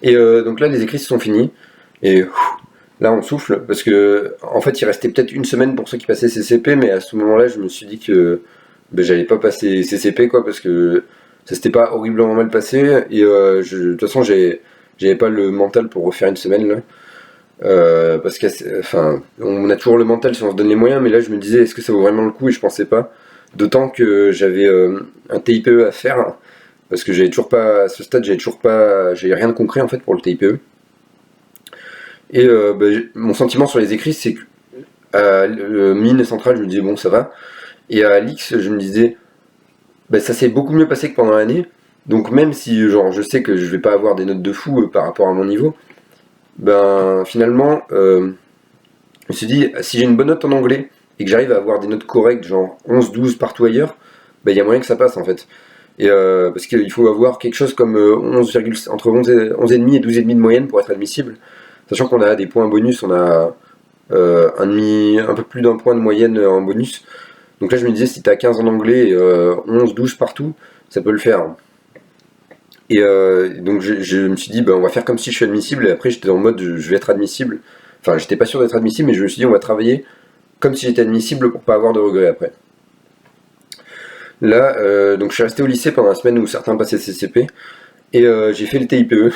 Et donc là, les écrits sont finis. Et là, on souffle, parce que en fait, il restait peut-être une semaine pour ceux qui passaient CCP, mais à ce moment-là, je me suis dit que j'allais pas passer CCP, quoi, parce que ça s'était pas horriblement mal passé. Et de toute façon, j'avais pas le mental pour refaire une semaine, là. Parce on a toujours le mental si on se donne les moyens, mais là je me disais est-ce que ça vaut vraiment le coup, et je pensais pas. D'autant que j'avais un TIPE à faire, parce que j'avais toujours pas, à ce stade, j'avais rien de concret en fait pour le TIPE. Et mon sentiment sur les écrits, c'est que à mine centrale, je me disais bon, ça va. Et à l'X, je me disais ça s'est beaucoup mieux passé que pendant l'année. Donc même si je sais que je vais pas avoir des notes de fou par rapport à mon niveau, finalement, je me suis dit, si j'ai une bonne note en anglais et que j'arrive à avoir des notes correctes, genre 11-12 partout ailleurs, il y a moyen que ça passe en fait. Et parce qu'il faut avoir quelque chose comme entre 11,5 et 12,5 de moyenne pour être admissible. Sachant qu'on a des points bonus, on a un peu plus d'un point de moyenne en bonus. Donc là je me disais, si t'as 15 en anglais et 11-12 partout, ça peut le faire. Et donc je me suis dit, on va faire comme si je suis admissible, et après j'étais en mode, je vais être admissible. Enfin, j'étais pas sûr d'être admissible, mais je me suis dit, on va travailler comme si j'étais admissible pour pas avoir de regrets après. Là, donc je suis resté au lycée pendant la semaine où certains passaient CCP, et j'ai fait le TIPE.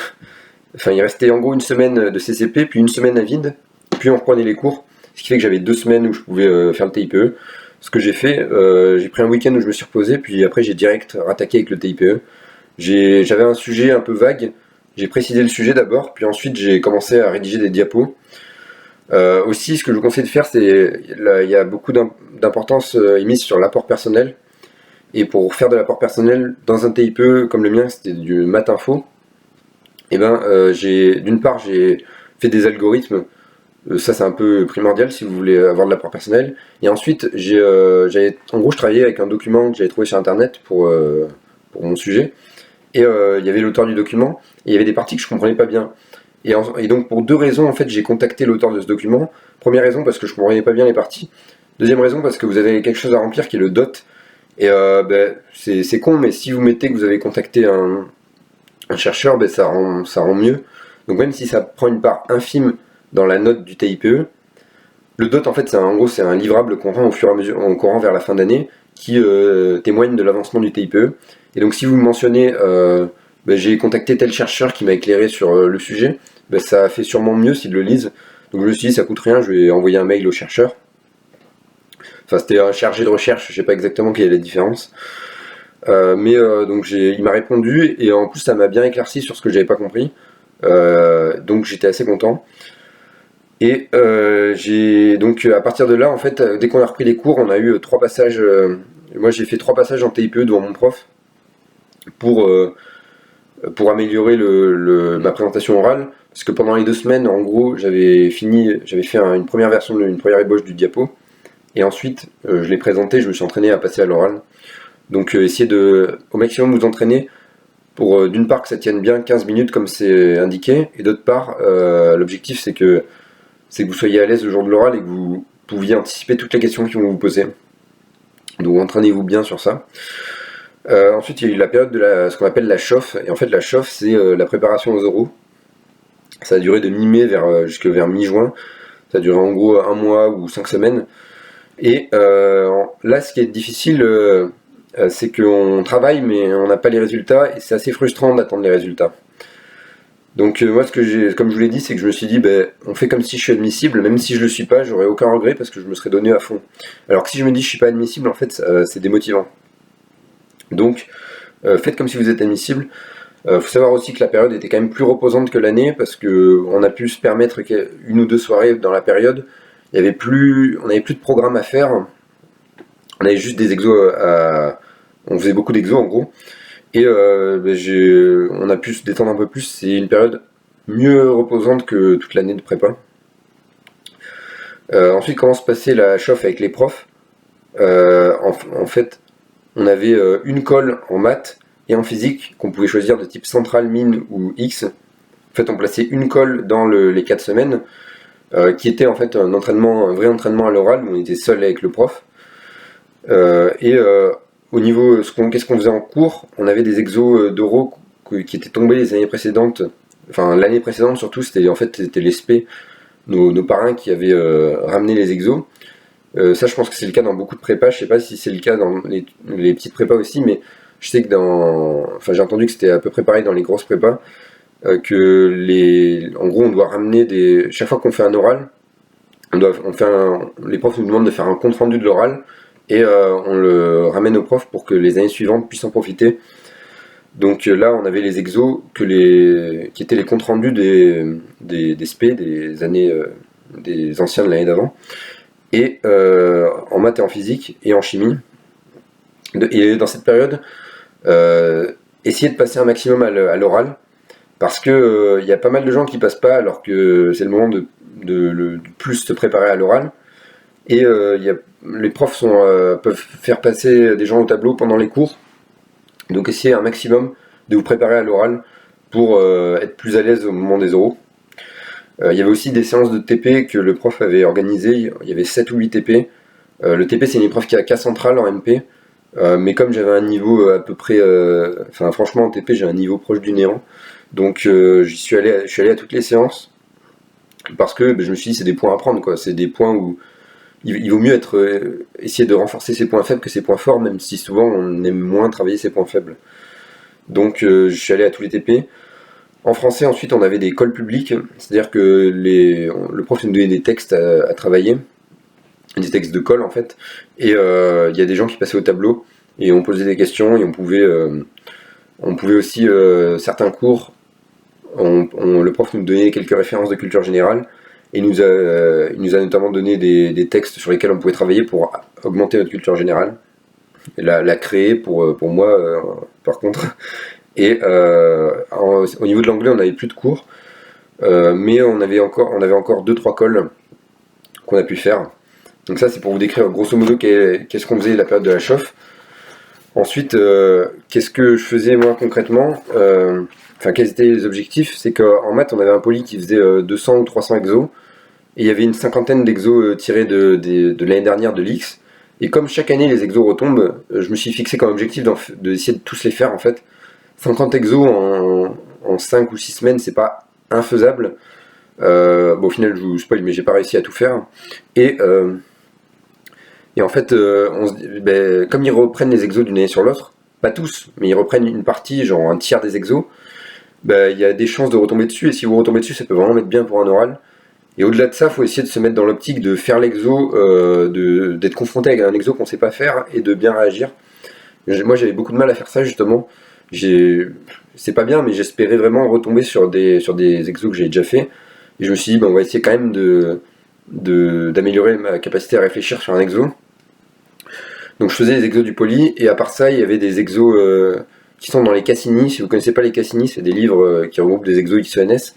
Enfin, il restait en gros une semaine de CCP, puis une semaine à vide, puis on reprenait les cours, ce qui fait que j'avais 2 semaines où je pouvais faire le TIPE. Ce que j'ai fait, j'ai pris un week-end où je me suis reposé, puis après j'ai direct rattaqué avec le TIPE. J'avais un sujet un peu vague, j'ai précisé le sujet d'abord, puis ensuite j'ai commencé à rédiger des diapos. Aussi, ce que je vous conseille de faire, c'est il y a beaucoup d'importance mise sur l'apport personnel. Et pour faire de l'apport personnel dans un TIPE comme le mien, c'était du maths info. Et d'une part, j'ai fait des algorithmes. Ça, c'est un peu primordial si vous voulez avoir de l'apport personnel. Et ensuite, en gros, je travaillais avec un document que j'avais trouvé sur internet pour mon sujet. Et il y avait l'auteur du document, et il y avait des parties que je comprenais pas bien. Et donc pour 2 raisons, en fait, j'ai contacté l'auteur de ce document. Première raison, parce que je comprenais pas bien les parties. Deuxième raison, parce que vous avez quelque chose à remplir qui est le dot. Et c'est con, mais si vous mettez que vous avez contacté un chercheur, ça rend mieux. Donc même si ça prend une part infime dans la note du TIPE, le dot, en fait, en gros, c'est un livrable qu'on rend au fur et à mesure, qu'on rend vers la fin d'année, qui témoigne de l'avancement du TIPE. Et donc si vous mentionnez, j'ai contacté tel chercheur qui m'a éclairé sur le sujet, ça fait sûrement mieux s'ils le lisent. Donc je me suis dit, ça coûte rien, je vais envoyer un mail au chercheur. Enfin, c'était un chargé de recherche, je sais pas exactement quelle est la différence. Donc il m'a répondu, et en plus ça m'a bien éclairci sur ce que j'avais pas compris. Donc j'étais assez content. Et donc à partir de là, en fait, dès qu'on a repris les cours, on a eu 3 passages. Moi j'ai fait 3 passages en TIPE devant mon prof pour améliorer ma présentation orale, parce que pendant les 2 semaines, en gros, j'avais fait une première version, une première ébauche du diapo, et ensuite je l'ai présenté, je me suis entraîné à passer à l'oral. Donc essayez au maximum vous entraîner pour d'une part que ça tienne bien 15 minutes comme c'est indiqué, et d'autre part, l'objectif c'est que vous soyez à l'aise le jour de l'oral et que vous pouviez anticiper toutes les questions qui vont vous poser. Donc entraînez-vous bien sur ça. Ensuite, il y a eu la période de ce qu'on appelle la chauffe. Et en fait, la chauffe, c'est la préparation aux oraux. Ça a duré de mi-mai jusque vers mi-juin. Ça a duré en gros 1 mois ou 5 semaines. Et là, ce qui est difficile, c'est qu'on travaille, mais on n'a pas les résultats. Et c'est assez frustrant d'attendre les résultats. Donc moi, comme je vous l'ai dit, c'est que je me suis dit, on fait comme si je suis admissible. Même si je le suis pas, j'aurais aucun regret parce que je me serais donné à fond. Alors que si je me dis je suis pas admissible, en fait, c'est démotivant. Donc, faites comme si vous êtes admissible. Faut savoir aussi que la période était quand même plus reposante que l'année, parce que on a pu se permettre une ou 2 soirées dans la période. On n'avait plus de programme à faire. On avait juste des exos on faisait beaucoup d'exos en gros. Et on a pu se détendre un peu plus. C'est une période mieux reposante que toute l'année de prépa. Ensuite, comment se passait la chauffe avec les profs. En fait, on avait une colle en maths et en physique qu'on pouvait choisir de type centrale, mine ou X. En fait, on plaçait une colle dans les 4 semaines, qui était en fait un vrai entraînement à l'oral, où on était seul avec le prof. Au niveau, qu'est-ce qu'on faisait en cours, on avait des exos d'oraux qui étaient tombés les années précédentes. Enfin, l'année précédente surtout, c'était les spé, nos parrains qui avaient ramené les exos. Ça, je pense que c'est le cas dans beaucoup de prépas. Je sais pas si c'est le cas dans les petites prépas aussi, mais je sais que j'ai entendu que c'était à peu près pareil dans les grosses prépas, en gros, on doit ramener chaque fois qu'on fait un oral, les profs nous demandent de faire un compte rendu de l'oral, et on le ramène aux profs pour que les années suivantes puissent en profiter. Donc là, on avait les exos qui étaient les comptes rendus des spé des années, des anciens de l'année d'avant. Et en maths et en physique et en chimie. Et dans cette période, essayez de passer un maximum à l'oral, parce que y a pas mal de gens qui passent pas, alors que c'est le moment de plus se préparer à l'oral. Et les profs peuvent faire passer des gens au tableau pendant les cours. Donc essayez un maximum de vous préparer à l'oral pour être plus à l'aise au moment des oraux. Il y avait aussi des séances de TP que le prof avait organisées. Il y avait 7 ou 8 TP. Le TP, c'est une épreuve qui a cas central en MP. Mais comme j'avais un niveau à peu près, enfin franchement en TP j'ai un niveau proche du néant, donc je suis allé à toutes les séances parce que je me suis dit c'est des points à prendre quoi, c'est des points où il vaut mieux être essayer de renforcer ses points faibles que ses points forts, même si souvent on aime moins travailler ses points faibles. Donc je suis allé à tous les TP. En français ensuite on avait des cols publics, c'est-à-dire que le prof nous donnait des textes à travailler, des textes de colle en fait, et il y a des gens qui passaient au tableau et on posait des questions et on pouvait aussi certains cours, le prof nous donnait quelques références de culture générale et il nous a notamment donné des textes sur lesquels on pouvait travailler pour augmenter notre culture générale et la créer pour moi par contre. Et au niveau de l'anglais on n'avait plus de cours, mais on avait encore deux trois cols qu'on a pu faire. Donc ça c'est pour vous décrire grosso modo qu'est-ce qu'on faisait la période de la chauffe. Ensuite, qu'est-ce que je faisais moi concrètement, enfin quels étaient les objectifs, c'est qu'en maths on avait un poly qui faisait 200 ou 300 exos, et il y avait une cinquantaine d'exos tirés de l'année dernière de l'X, et comme chaque année les exos retombent, je me suis fixé comme objectif d'essayer de tous les faire en fait. 50 exos en 5 ou 6 semaines c'est pas infaisable, bon au final je vous spoil mais j'ai pas réussi à tout faire, et en fait, on se dit, comme ils reprennent les exos d'une année sur l'autre, pas tous, mais ils reprennent une partie, genre un tiers des exos, il y a des chances de retomber dessus, et si vous retombez dessus, ça peut vraiment être bien pour un oral. Et au-delà de ça, il faut essayer de se mettre dans l'optique de faire l'exo, d'être confronté avec un exo qu'on sait pas faire, et de bien réagir. Moi, j'avais beaucoup de mal à faire ça, justement. C'est pas bien, mais j'espérais vraiment retomber sur des exos que j'ai déjà fait. Et je me suis dit, on va essayer quand même d'améliorer ma capacité à réfléchir sur un exo. Donc je faisais les exos du poly, et à part ça, il y avait des exos qui sont dans les Cassini. Si vous connaissez pas les Cassini, c'est des livres qui regroupent des exos XENS.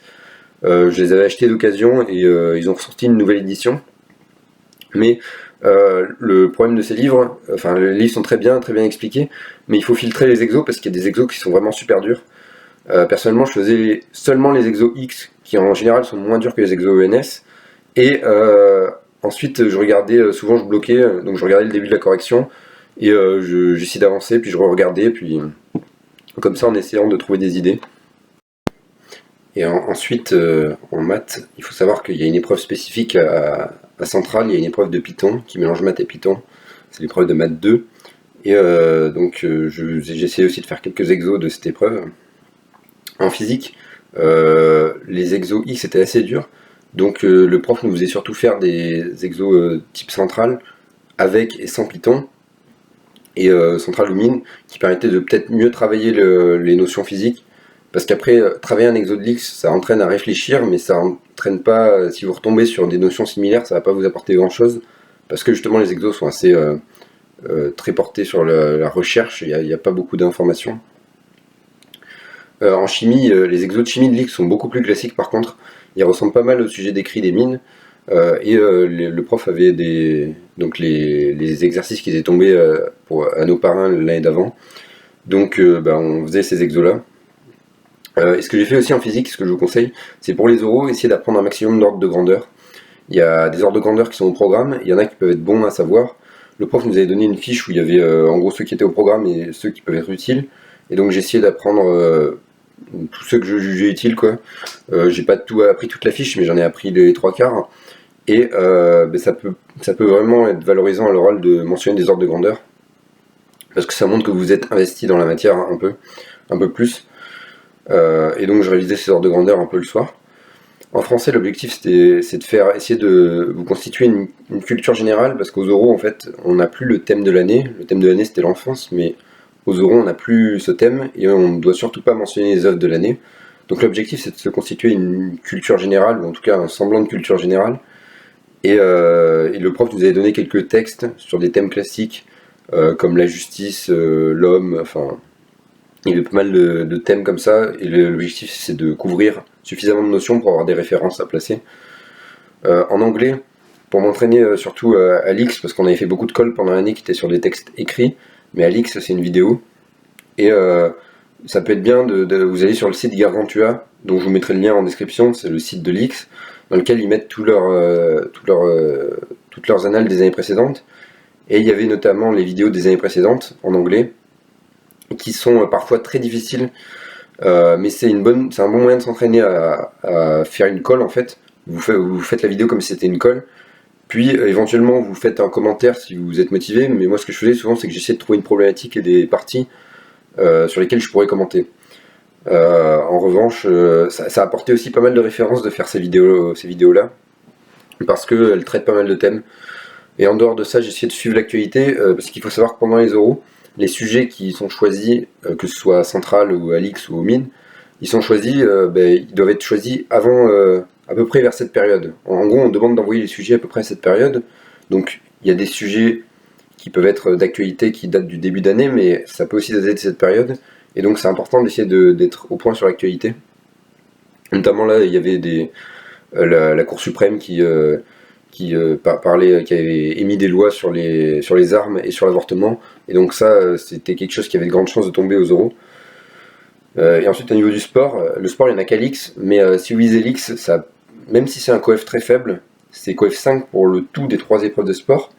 Je les avais achetés d'occasion et ils ont sorti une nouvelle édition. Mais le problème de ces livres, enfin les livres sont très bien expliqués, mais il faut filtrer les exos parce qu'il y a des exos qui sont vraiment super durs. Personnellement, je faisais seulement les exos X, qui en général sont moins durs que les exos ENS, et ensuite je regardais, souvent je bloquais, donc je regardais le début de la correction, et j'essayais d'avancer, puis je re-regardais, puis comme ça en essayant de trouver des idées. Et ensuite, en maths, il faut savoir qu'il y a une épreuve spécifique à Centrale, il y a une épreuve de Python qui mélange maths et Python, c'est l'épreuve de maths 2, et donc j'ai essayé aussi de faire quelques exos de cette épreuve. En physique, les exos X étaient assez durs, donc le prof nous faisait surtout faire des exos type Centrale, avec et sans Python, et Centrale ou Mine, qui permettait de peut-être mieux travailler les notions physiques. Parce qu'après, travailler un exo de l'X, ça entraîne à réfléchir, mais ça entraîne pas, si vous retombez sur des notions similaires, ça va pas vous apporter grand chose. Parce que justement, les exos sont assez très portés sur la recherche, il n'y a pas beaucoup d'informations. En chimie, les exos de chimie de l'X sont beaucoup plus classiques par contre. Ils ressemblent pas mal au sujet décrit des mines. Le prof avait donc les exercices qui étaient tombés à nos parrains l'année d'avant. Donc on faisait ces exos-là. Et ce que j'ai fait aussi en physique, ce que je vous conseille, c'est pour les oraux, essayer d'apprendre un maximum d'ordres de grandeur. Il y a des ordres de grandeur qui sont au programme, il y en a qui peuvent être bons à savoir. Le prof nous avait donné une fiche où il y avait en gros ceux qui étaient au programme et ceux qui peuvent être utiles. Et donc j'ai essayé d'apprendre tous ceux que je jugeais utiles, quoi. J'ai pas tout appris toute la fiche, mais j'en ai appris les trois quarts. Et ça peut vraiment être valorisant à l'oral de mentionner des ordres de grandeur. Parce que ça montre que vous êtes investi dans la matière un peu plus. Et donc je révisais ces ordres de grandeur un peu le soir. En français, l'objectif c'est de essayer de vous constituer une culture générale, parce qu'aux oraux en fait on n'a plus le thème de l'année. Le thème de l'année c'était l'enfance, mais aux oraux on n'a plus ce thème et on ne doit surtout pas mentionner les œuvres de l'année. Donc l'objectif c'est de se constituer une culture générale, ou en tout cas un semblant de culture générale. Et le prof nous avait donné quelques textes sur des thèmes classiques comme la justice, l'homme, enfin il y avait pas mal de thèmes comme ça, et l'objectif c'est de couvrir suffisamment de notions pour avoir des références à placer. En anglais, pour m'entraîner surtout à l'X, parce qu'on avait fait beaucoup de calls pendant l'année qui étaient sur des textes écrits, mais à l'X c'est une vidéo, et ça peut être bien vous allez sur le site Gargantua, dont je vous mettrai le lien en description, c'est le site de l'X, dans lequel ils mettent toutes leurs annales des années précédentes, Et il y avait notamment les vidéos des années précédentes en anglais, qui sont parfois très difficiles, mais c'est un bon moyen de s'entraîner à faire une colle en fait. Vous faites la vidéo comme si c'était une colle, puis éventuellement vous faites un commentaire si vous êtes motivé, mais moi ce que je faisais souvent c'est que j'essayais de trouver une problématique et des parties sur lesquelles je pourrais commenter. En revanche, ça a apporté aussi pas mal de références de faire ces vidéos-là, parce qu'elles traitent pas mal de thèmes. Et en dehors de ça, j'ai essayé de suivre l'actualité, parce qu'il faut savoir que pendant les euros, les sujets qui sont choisis, que ce soit Central ou Alix ou aux mines, ils sont choisis, ils doivent être choisis avant, à peu près vers cette période. En gros, on demande d'envoyer les sujets à peu près à cette période. Donc, il y a des sujets qui peuvent être d'actualité qui datent du début d'année, mais ça peut aussi dater de cette période. Et donc, c'est important d'essayer d'être au point sur l'actualité. Notamment là, il y avait la Cour suprême qui avait émis des lois sur les armes et sur l'avortement. Et donc ça, c'était quelque chose qui avait de grandes chances de tomber aux euros. Et ensuite, au niveau du sport, le sport, il n'y en a qu'à l'X, mais si vous visez l'X, même si c'est un coef très faible, c'est coef 5 pour le tout des 3 épreuves de sport,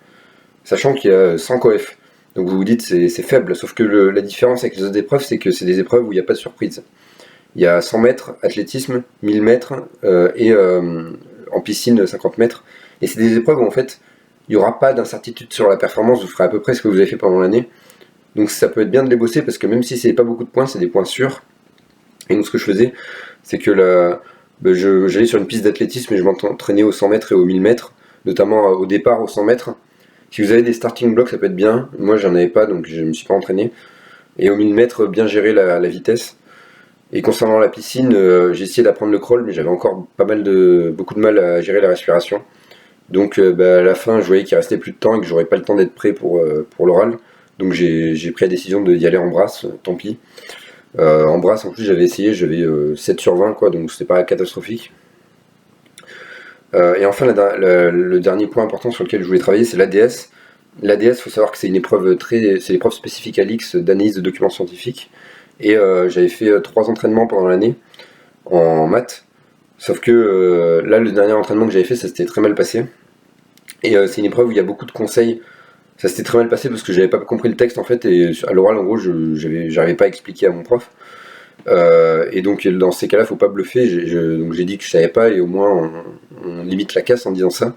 sachant qu'il y a 100 coef. Donc vous vous dites c'est faible, sauf que la différence avec les autres épreuves, c'est que c'est des épreuves où il n'y a pas de surprise. Il y a 100 mètres, athlétisme, 1000 mètres, et en piscine 50 mètres. Et c'est des épreuves où en fait, il n'y aura pas d'incertitude sur la performance, vous ferez à peu près ce que vous avez fait pendant l'année. Donc ça peut être bien de les bosser parce que même si c'est pas beaucoup de points, c'est des points sûrs. Et donc ce que je faisais, c'est que j'allais sur une piste d'athlétisme et je m'entraînais aux 100 mètres et aux 1000 mètres, notamment au départ aux 100 mètres. Si vous avez des starting blocks, ça peut être bien. Moi j'en avais pas, donc je me suis pas entraîné. Et aux 1000 mètres, bien gérer la vitesse. Et concernant la piscine, j'ai essayé d'apprendre le crawl, mais j'avais encore beaucoup de mal à gérer la respiration. Donc à la fin, je voyais qu'il restait plus de temps et que j'aurais pas le temps d'être prêt pour l'oral. Donc j'ai pris la décision d'y aller en brasse, tant pis. En brasse, en plus, j'avais essayé, j'avais 7 sur 20, quoi, donc c'était pas catastrophique. Et enfin, le dernier point important sur lequel je voulais travailler, c'est l'ADS. L'ADS, il faut savoir que c'est c'est l'épreuve spécifique à l'X d'analyse de documents scientifiques. Et j'avais fait 3 entraînements pendant l'année en maths. Sauf que là, le dernier entraînement que j'avais fait, ça s'était très mal passé. Et c'est une épreuve où il y a beaucoup de conseils. Ça s'était très mal passé parce que j'avais pas compris le texte en fait. Et à l'oral, en gros, j'arrivais pas à expliquer à mon prof. Et donc, dans ces cas-là, faut pas bluffer. Donc, j'ai dit que je savais pas et au moins, on limite la casse en disant ça.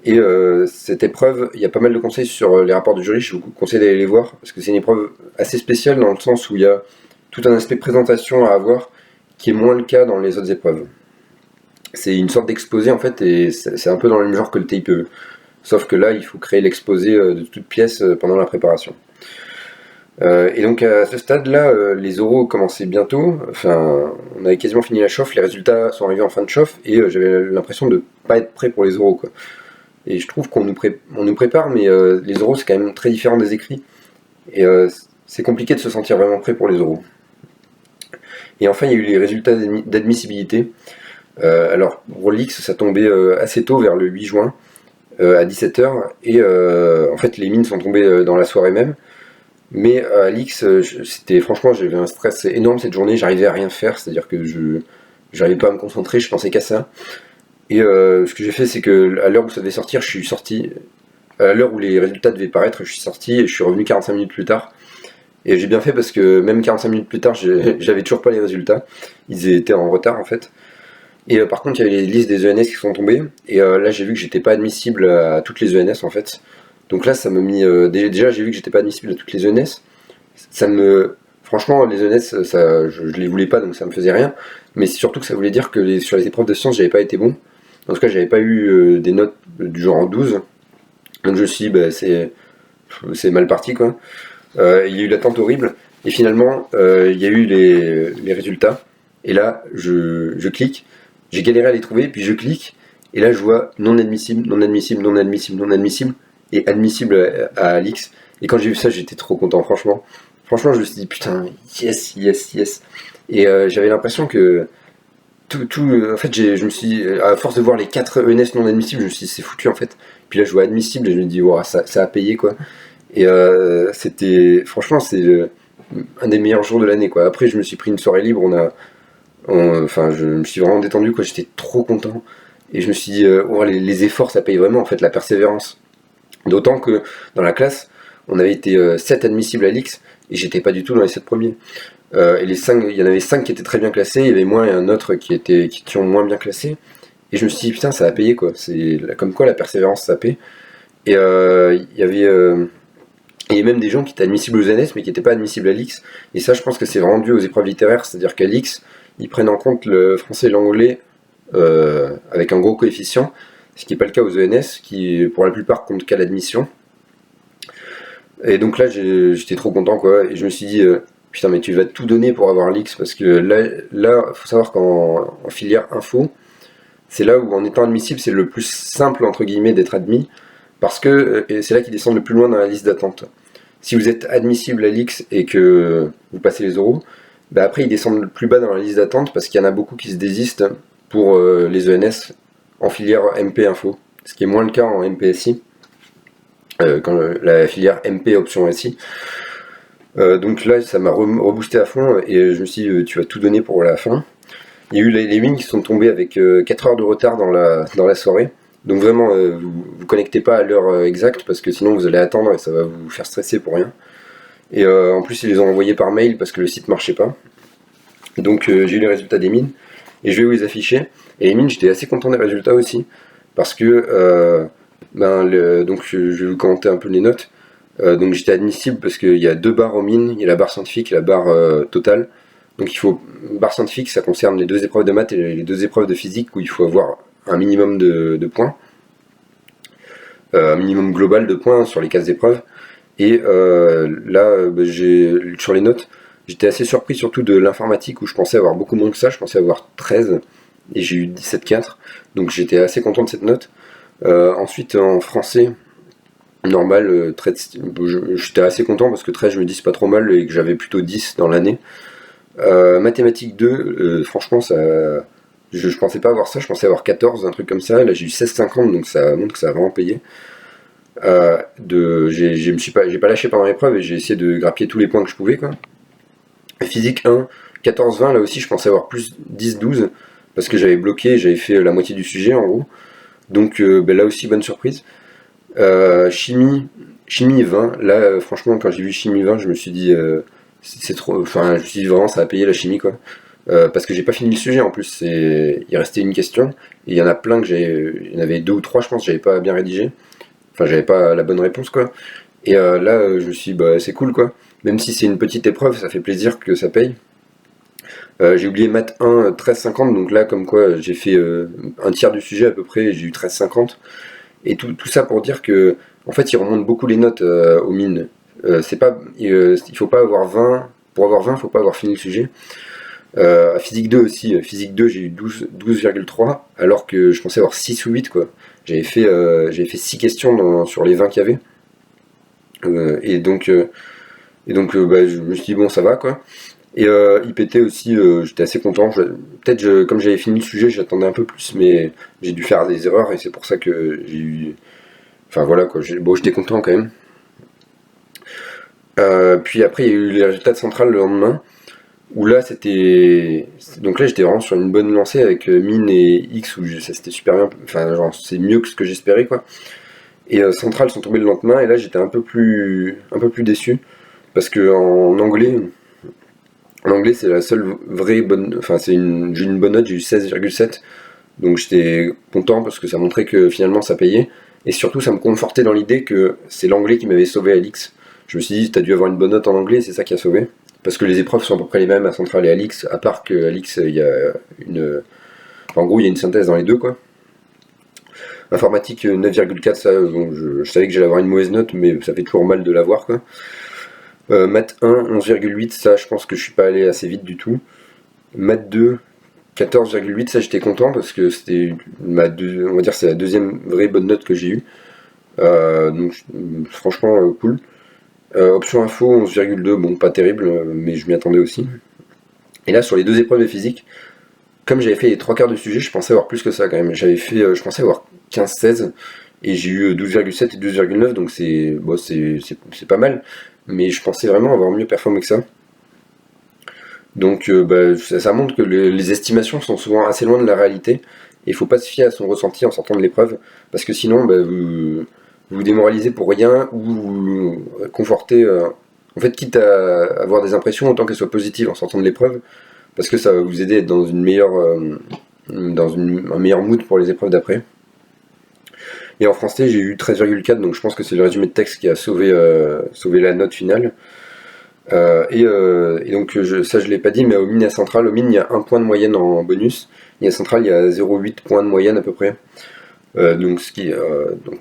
Et cette épreuve, il y a pas mal de conseils sur les rapports du jury. Je vous conseille d'aller les voir parce que c'est une épreuve assez spéciale dans le sens où il y a tout un aspect présentation à avoir qui est moins le cas dans les autres épreuves. C'est une sorte d'exposé en fait et c'est un peu dans le même genre que le TIPE. Sauf que là, il faut créer l'exposé de toute pièce pendant la préparation. Et donc à ce stade-là, les oraux commençaient bientôt. Enfin, on avait quasiment fini la chauffe. Les résultats sont arrivés en fin de chauffe et j'avais l'impression de pas être prêt pour les oraux, quoi. Et je trouve qu'on nous prépare, mais les oraux c'est quand même très différent des écrits. Et c'est compliqué de se sentir vraiment prêt pour les oraux. Et enfin, il y a eu les résultats d'admissibilité. Alors, pour l'X, ça tombait assez tôt, vers le 8 juin, à 17h. Et en fait, les mines sont tombées dans la soirée même. Mais à l'X, franchement, j'avais un stress énorme cette journée. J'arrivais à rien faire, c'est-à-dire que je n'arrivais pas à me concentrer, je pensais qu'à ça. Et ce que j'ai fait, c'est que à l'heure où ça devait sortir, je suis sorti. À l'heure où les résultats devaient paraître, je suis sorti et je suis revenu 45 minutes plus tard. Et j'ai bien fait parce que même 45 minutes plus tard, j'avais toujours pas les résultats. Ils étaient en retard en fait. Et par contre, il y avait les listes des ENS qui sont tombées. Et là, j'ai vu que j'étais pas admissible à toutes les ENS en fait. Donc là, ça m'a mis. Déjà, j'ai vu que j'étais pas admissible à toutes les ENS. Franchement, les ENS, je les voulais pas, donc ça me faisait rien. Mais c'est surtout que ça voulait dire que sur les épreuves de sciences, j'avais pas été bon. En tout cas, j'avais pas eu des notes du genre en 12. Donc je me suis dit, c'est mal parti quoi. Il y a eu l'attente horrible. Et finalement, il y a eu les résultats. Et là, je clique. J'ai galéré à les trouver, puis je clique. Et là, je vois non admissible, non admissible, non admissible, non admissible. Et admissible à l'X. Et quand j'ai vu ça, j'étais trop content, franchement. Franchement, je me suis dit, putain, yes, yes, yes. Et j'avais l'impression que en fait, je me suis dit, à force de voir les 4 ENS non admissibles, je me suis dit, c'est foutu en fait. Puis là, je vois admissible et je me dis, wow, ça a payé quoi. Et franchement, c'est un des meilleurs jours de l'année quoi. Après, je me suis pris une soirée libre, enfin, je me suis vraiment détendu quoi. J'étais trop content. Et je me suis dit, les efforts, ça paye vraiment en fait, la persévérance. D'autant que dans la classe, on avait été 7 admissibles à l'X, et j'étais pas du tout dans les 7 premiers. Et les 5, il y en avait 5 qui étaient très bien classés, il y avait moi et un autre qui ont moins bien classé. Et je me suis dit, putain, ça va payer quoi. C'est comme quoi la persévérance ça paie. Et il y avait même des gens qui étaient admissibles aux NS mais qui n'étaient pas admissibles à l'X. Et ça, je pense que c'est vraiment dû aux épreuves littéraires, c'est-à-dire qu'à l'X, ils prennent en compte le français et l'anglais avec un gros coefficient, ce qui n'est pas le cas aux ENS, qui pour la plupart comptent qu'à l'admission. Et donc là, j'étais trop content quoi. Et je me suis dit, putain, mais tu vas tout donner pour avoir l'X, parce que là, faut savoir qu'en filière info, c'est là où en étant admissible, c'est le plus simple entre guillemets d'être admis, parce que c'est là qu'ils descendent le plus loin dans la liste d'attente. Si vous êtes admissible à l'X et que vous passez les oraux, bah après ils descendent le plus bas dans la liste d'attente parce qu'il y en a beaucoup qui se désistent pour les ENS en filière MP Info, ce qui est moins le cas en MPSI, quand la filière MP option SI. Donc là ça m'a reboosté à fond et je me suis dit tu vas tout donner pour la fin. Il y a eu les wings qui sont tombés avec 4 heures de retard dans la soirée. Donc vraiment, vous connectez pas à l'heure exacte parce que sinon vous allez attendre et ça va vous faire stresser pour rien. Et en plus, ils les ont envoyés par mail parce que le site marchait pas. Donc j'ai eu les résultats des mines et je vais vous les afficher. Et les mines, j'étais assez content des résultats aussi parce que donc je vais vous commenter un peu les notes. Donc j'étais admissible parce qu'il y a 2 barres aux mines, il y a la barre scientifique et la barre totale. Donc il faut, barre scientifique, ça concerne les 2 épreuves de maths et les 2 épreuves de physique où il faut avoir un minimum de points, un minimum global de points sur les 4 épreuves. Et là, sur les notes, j'étais assez surpris surtout de l'informatique où je pensais avoir beaucoup moins que ça, je pensais avoir 13 et j'ai eu 17,4, donc j'étais assez content de cette note. Ensuite en français, normal, j'étais assez content parce que 13 je me dis c'est pas trop mal et que j'avais plutôt 10 dans l'année. Mathématiques 2, franchement ça... Je pensais pas avoir ça, je pensais avoir 14, un truc comme ça. Là j'ai eu 16,50, donc ça montre que ça a vraiment payé. J'ai pas lâché pendant l'épreuve et j'ai essayé de grappiller tous les points que je pouvais quoi. Physique 1, 14-20, là aussi je pensais avoir plus 10-12 parce que j'avais bloqué, j'avais fait la moitié du sujet en gros. Donc là aussi bonne surprise. Chimie 20, là franchement quand j'ai vu chimie 20 je me suis dit c'est trop, enfin je me suis dit vraiment ça a payé la chimie quoi. Parce que j'ai pas fini le sujet en plus, il restait une question et il y en a plein il y en avait 2 ou 3 je pense j'avais pas bien rédigé, enfin j'avais pas la bonne réponse quoi. Et là je me suis dit bah c'est cool quoi, même si c'est une petite épreuve ça fait plaisir que ça paye. J'ai oublié maths 1 13,50, donc là comme quoi j'ai fait un tiers du sujet à peu près, j'ai eu 13,50. Et tout ça pour dire que en fait ils remontent beaucoup les notes aux mines. C'est pas, il faut pas avoir 20, pour avoir 20 il faut pas avoir fini le sujet. À physique 2 aussi, physique 2 j'ai eu 12,3 alors que je pensais avoir 6 ou 8 quoi. J'avais fait 6 questions sur les 20 qu'il y avait. Et donc je me suis dit bon ça va quoi. Et IPT aussi, j'étais assez content. Peut-être comme j'avais fini le sujet, j'attendais un peu plus, mais j'ai dû faire des erreurs et c'est pour ça que j'ai eu. Enfin voilà quoi, j'étais content quand même. Puis après, il y a eu les résultats de Centrale le lendemain, où là c'était. Donc là, j'étais vraiment sur une bonne lancée avec Mine et X, où ça c'était super bien. Enfin, genre, c'est mieux que ce que j'espérais quoi. Et Centrale sont tombés le lendemain, et là j'étais un peu plus déçu, parce que en anglais. En anglais, c'est la seule vraie bonne. Enfin, j'ai une bonne note, j'ai eu 16,7. Donc j'étais content parce que ça montrait que finalement ça payait. Et surtout, ça me confortait dans l'idée que c'est l'anglais qui m'avait sauvé à l'X. Je me suis dit, t'as dû avoir une bonne note en anglais, c'est ça qui a sauvé. Parce que les épreuves sont à peu près les mêmes à Centrale et à l'X, à part qu'à l'X, il y a une. Enfin, en gros, il y a une synthèse dans les deux, quoi. Informatique 9,4, ça, bon, je savais que j'allais avoir une mauvaise note, mais ça fait toujours mal de l'avoir, quoi. Math 1, 11,8, ça je pense que je suis pas allé assez vite du tout. Math 2, 14,8, ça j'étais content parce que c'était on va dire c'est la deuxième vraie bonne note que j'ai eue. Donc franchement cool. Option info 11,2, bon pas terrible, mais je m'y attendais aussi. Et là sur les 2 épreuves de physique, comme j'avais fait les 3 quarts de sujet, je pensais avoir plus que ça quand même. Je pensais avoir 15-16 et j'ai eu 12,7 et 12,9, donc c'est pas mal. Mais je pensais vraiment avoir mieux performé que ça. Donc ça montre que les estimations sont souvent assez loin de la réalité. Et il ne faut pas se fier à son ressenti en sortant de l'épreuve. Parce que sinon, vous démoralisez pour rien ou vous confortez. En fait, quitte à avoir des impressions, autant qu'elles soient positives en sortant de l'épreuve, parce que ça va vous aider à être dans une meilleure, un meilleur mood pour les épreuves d'après. Et en français, j'ai eu 13,4, donc je pense que c'est le résumé de texte qui a sauvé la note finale. Et donc, ça je l'ai pas dit, mais au mine et à centrale, au mine il y a 1 point de moyenne en bonus, et à centrale il y a 0,8 points de moyenne à peu près. Donc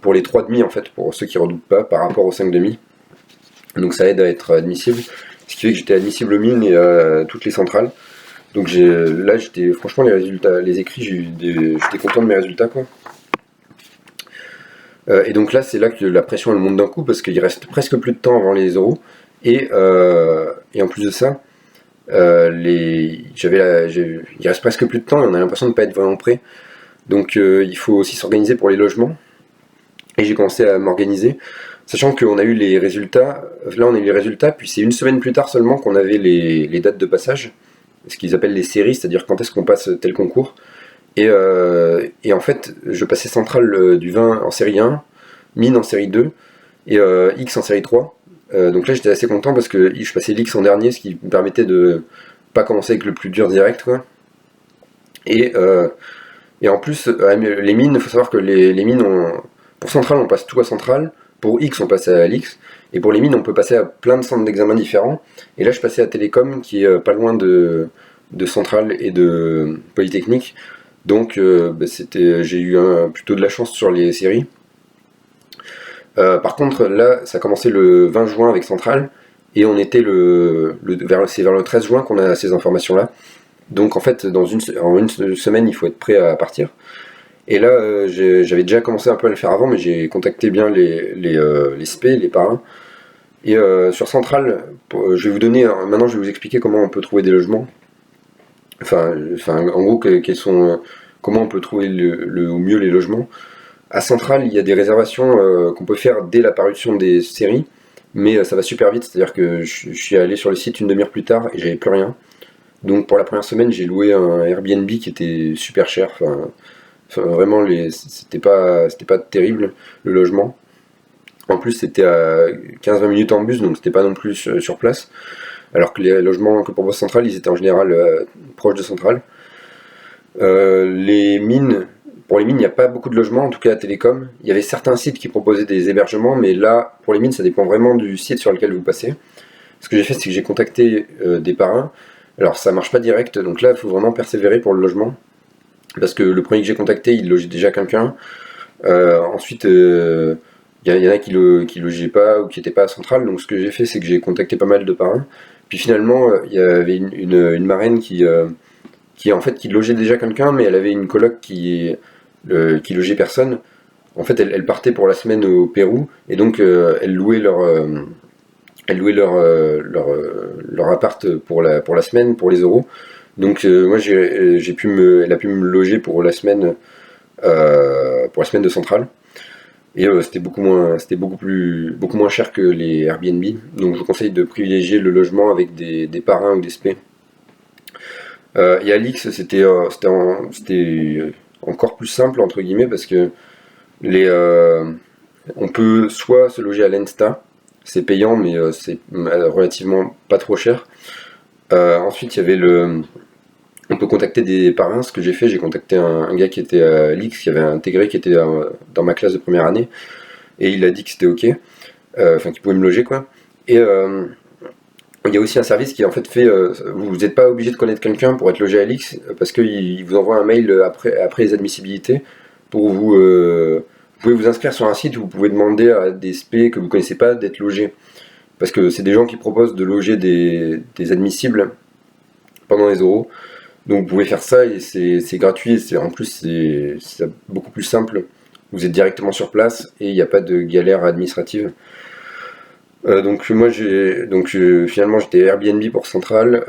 pour les 3 demi en fait, pour ceux qui redoutent pas, par rapport aux 5 demi. Donc ça aide à être admissible. Ce qui fait que j'étais admissible au mine et à toutes les centrales. Donc là j'étais franchement les résultats, les écrits, j'étais content de mes résultats quoi. Et donc là c'est là que la pression elle monte d'un coup parce qu'il reste presque plus de temps avant les euros. Et en plus de ça, il reste presque plus de temps et on a l'impression de ne pas être vraiment prêt. Donc il faut aussi s'organiser pour les logements. Et j'ai commencé à m'organiser, sachant qu'on a eu les résultats. Là on a eu les résultats, puis c'est une semaine plus tard seulement qu'on avait les dates de passage, ce qu'ils appellent les séries, c'est-à-dire quand est-ce qu'on passe tel concours. Et en fait, je passais centrale du vin en série 1, mine en série 2 et X en série 3. Donc là j'étais assez content parce que je passais l'X en dernier, ce qui me permettait de pas commencer avec le plus dur direct quoi. Et en plus, les mines, il faut savoir que les mines, pour centrale on passe tout à centrale, pour X on passe à l'X, et pour les mines on peut passer à plein de centres d'examen différents. Et là je passais à Télécom qui est pas loin de centrale et de Polytechnique. Donc j'ai eu plutôt de la chance sur les séries. Par contre, là, ça a commencé le 20 juin avec Centrale, et on était c'est vers le 13 juin qu'on a ces informations-là. Donc en fait, en une semaine, il faut être prêt à partir. Et là, j'avais déjà commencé un peu à le faire avant, mais j'ai contacté bien les SP, les parrains. Et sur Centrale, je vais vous donner, maintenant je vais vous expliquer comment on peut trouver des logements. Enfin en gros, comment on peut trouver au mieux les logements. À Centrale, il y a des réservations qu'on peut faire dès la parution des séries, mais ça va super vite, c'est-à-dire que je suis allé sur le site une demi-heure plus tard et j'avais plus rien. Donc pour la première semaine, j'ai loué un Airbnb qui était super cher. Vraiment, c'était pas terrible le logement. En plus, c'était à 15-20 minutes en bus, donc c'était pas non plus sur place. Alors que les logements que propose Centrale, ils étaient en général proches de Centrale. Pour les mines, il n'y a pas beaucoup de logements, en tout cas à Télécom. Il y avait certains sites qui proposaient des hébergements, mais là, pour les mines, ça dépend vraiment du site sur lequel vous passez. Ce que j'ai fait, c'est que j'ai contacté des parrains. Alors, ça marche pas direct, donc là, il faut vraiment persévérer pour le logement. Parce que le premier que j'ai contacté, il logeait déjà quelqu'un. Ensuite, il y en a qui logeaient pas ou qui n'étaient pas à Centrale. Donc, ce que j'ai fait, c'est que j'ai contacté pas mal de parrains. Puis finalement, il y avait une marraine qui logeait déjà quelqu'un, mais elle avait une coloc qui logeait personne. En fait, elle partait pour la semaine au Pérou, et donc elle louait leur appart pour la semaine, pour les euros. Donc moi, elle a pu me loger pour la semaine de Centrale. Et c'était beaucoup moins cher que les Airbnb. Donc je vous conseille de privilégier le logement avec des parrains ou des SP. Et à l'X, c'était encore plus simple entre guillemets parce que on peut soit se loger à l'Ensta, c'est payant mais c'est relativement pas trop cher. Ensuite, il y avait on peut contacter des parrains. Ce que j'ai contacté un gars qui était à l'X, qui avait intégré, qui était dans ma classe de première année, et il a dit que c'était ok, qu'il pouvait me loger quoi. Et il y a aussi un service qui en fait vous n'êtes pas obligé de connaître quelqu'un pour être logé à l'X, parce qu'il vous envoie un mail après les admissibilités pour vous pouvez vous inscrire sur un site où vous pouvez demander à des SP que vous connaissez pas d'être logés, parce que c'est des gens qui proposent de loger des admissibles pendant les euros. Donc vous pouvez faire ça et c'est gratuit, et en plus c'est beaucoup plus simple. Vous êtes directement sur place et il n'y a pas de galère administrative. Donc moi finalement j'étais Airbnb pour Centrale,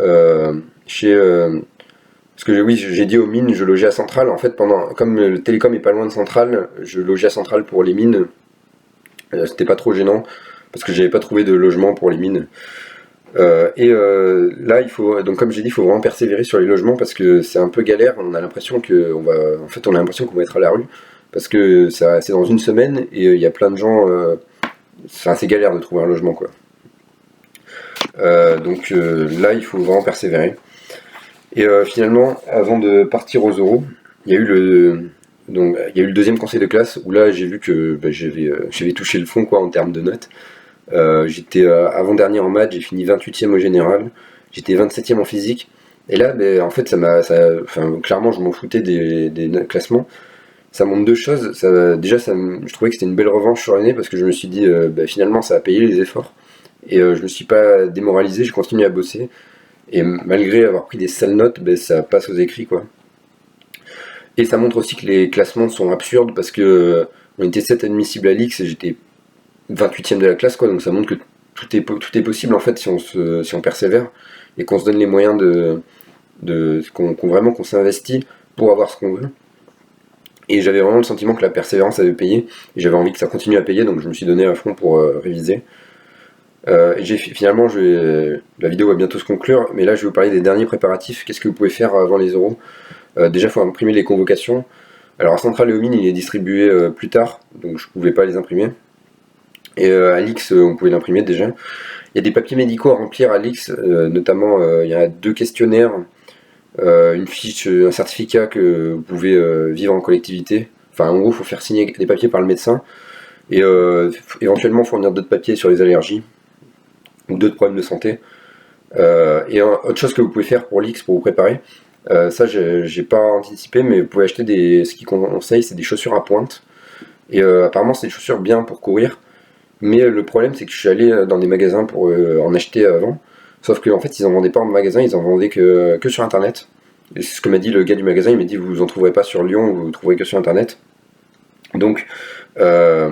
parce que oui, j'ai dit aux mines, je logeais à Centrale. En fait, comme le Télécom est pas loin de Centrale, je logeais à Centrale pour les mines. C'était pas trop gênant parce que j'avais pas trouvé de logement pour les mines. Là, donc comme j'ai dit, il faut vraiment persévérer sur les logements parce que c'est un peu galère. On a l'impression qu'on va être à la rue. parce que c'est dans une semaine et il y a plein de gens, c'est assez galère de trouver un logement quoi. Donc là il faut vraiment persévérer. Et finalement, avant de partir aux oraux, il y a eu le deuxième conseil de classe où là j'ai vu que j'avais touché le fond quoi en termes de notes. J'étais avant-dernier en maths, j'ai fini 28e au général, j'étais 27e en physique. Et là, en fait, enfin, clairement, je m'en foutais des classements. Ça montre deux choses. Déjà, je trouvais que c'était une belle revanche sur l'année parce que je me suis dit, finalement, ça a payé les efforts. Et je me suis pas démoralisé, j'ai continué à bosser. Et malgré avoir pris des sales notes, ça passe aux écrits, quoi. Et ça montre aussi que les classements sont absurdes parce que on était 7 admissibles à l'X et j'étais 28e de la classe, quoi. Donc ça montre que tout est possible en fait si on persévère et qu'on se donne les moyens qu'on s'investit pour avoir ce qu'on veut. Et j'avais vraiment le sentiment que la persévérance avait payé et j'avais envie que ça continue à payer, donc je me suis donné à fond pour réviser. Finalement, la vidéo va bientôt se conclure, mais là je vais vous parler des derniers préparatifs. Qu'est-ce que vous pouvez faire avant les oraux? Déjà, il faut imprimer les convocations. Alors à Centrale et aux Mines, il est distribué plus tard, donc je ne pouvais pas les imprimer. Et à l'X, on pouvait l'imprimer déjà. Il y a des papiers médicaux à remplir à l'X, notamment il y a 2 questionnaires, une fiche, un certificat que vous pouvez vivre en collectivité. Enfin, en gros, il faut faire signer des papiers par le médecin et éventuellement fournir d'autres papiers sur les allergies ou d'autres problèmes de santé. Et autre chose que vous pouvez faire pour l'X pour vous préparer, ça j'ai pas anticipé, mais vous pouvez acheter ce qu'ils conseillent, c'est des chaussures à pointe. Et apparemment, c'est des chaussures bien pour courir. Mais le problème, c'est que je suis allé dans des magasins pour en acheter avant. Sauf qu'en fait, ils en vendaient pas en magasin, ils en vendaient que sur internet. Et c'est ce que m'a dit le gars du magasin, il m'a dit vous en trouverez pas sur Lyon, vous trouverez que sur internet. Donc, c'était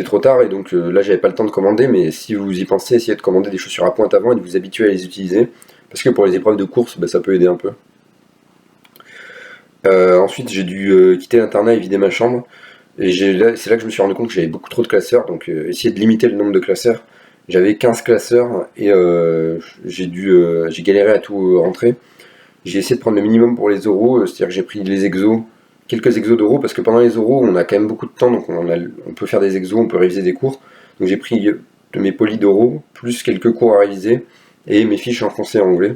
trop tard et donc là, j'avais pas le temps de commander. Mais si vous y pensez, essayez de commander des chaussures à pointe avant et de vous habituer à les utiliser. Parce que pour les épreuves de course, ça peut aider un peu. Ensuite, j'ai dû quitter l'internat et vider ma chambre. Et c'est là que je me suis rendu compte que j'avais beaucoup trop de classeurs, donc essayer de limiter le nombre de classeurs. J'avais 15 classeurs et j'ai galéré à tout rentrer. J'ai essayé de prendre le minimum pour les oraux, c'est-à-dire que j'ai pris les exos, quelques exos d'oraux, parce que pendant les oraux, on a quand même beaucoup de temps, donc on peut faire des exos, on peut réviser des cours. Donc j'ai pris de mes polis d'oraux, plus quelques cours à réviser, et mes fiches en français et en anglais.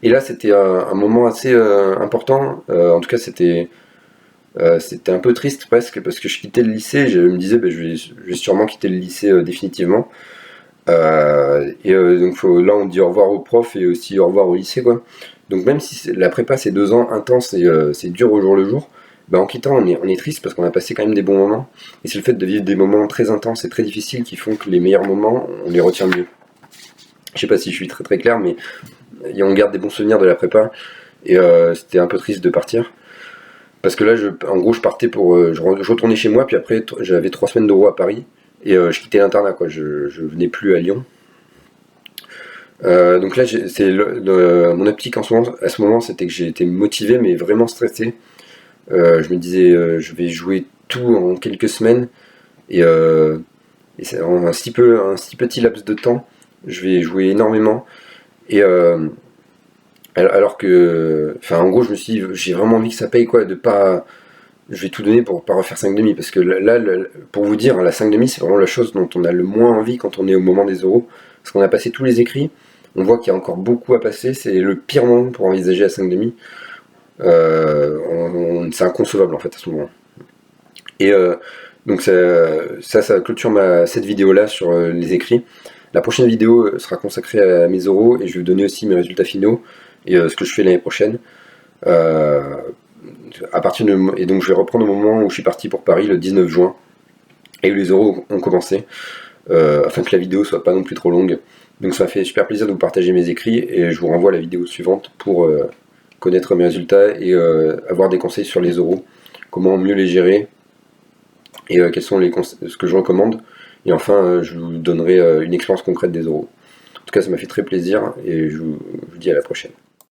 Et là, c'était un moment assez important, en tout cas c'était un peu triste presque parce que je quittais le lycée, je me disais je vais sûrement quitter le lycée définitivement. Donc là on dit au revoir aux profs et aussi au revoir au lycée quoi. Donc même si la prépa c'est 2 ans intense et c'est dur au jour le jour, en quittant on est triste parce qu'on a passé quand même des bons moments. Et c'est le fait de vivre des moments très intenses et très difficiles qui font que les meilleurs moments on les retient mieux. Je sais pas si je suis très très clair, mais on garde des bons souvenirs de la prépa et c'était un peu triste de partir. Parce que là, en gros, je partais je retournais chez moi, puis après, j'avais 3 semaines d'oraux à Paris, et je quittais l'internat, quoi. Je venais plus à Lyon. Donc là, mon optique à ce moment, c'était que j'étais motivé, mais vraiment stressé. Je me disais, je vais jouer tout en quelques semaines, et c'est en un si petit laps de temps, je vais jouer énormément. Et alors que, enfin, en gros, je me suis dit, j'ai vraiment envie que ça paye, quoi, je vais tout donner pour pas refaire 5,5, parce que là, pour vous dire, la 5,5, c'est vraiment la chose dont on a le moins envie quand on est au moment des oraux, parce qu'on a passé tous les écrits, on voit qu'il y a encore beaucoup à passer, c'est le pire moment pour envisager la 5,5, c'est inconcevable, en fait, à ce moment. Et donc ça clôture cette vidéo-là sur les écrits. La prochaine vidéo sera consacrée à mes oraux, et je vais vous donner aussi mes résultats finaux, et ce que je fais l'année prochaine. Et donc je vais reprendre au moment où je suis parti pour Paris le 19 juin et où les oraux ont commencé, afin que la vidéo soit pas non plus trop longue. Donc ça m'a fait super plaisir de vous partager mes écrits et je vous renvoie à la vidéo suivante pour connaître mes résultats et avoir des conseils sur les oraux, comment mieux les gérer et quels sont ce que je recommande. Et enfin je vous donnerai une expérience concrète des oraux. En tout cas ça m'a fait très plaisir et je vous dis à la prochaine.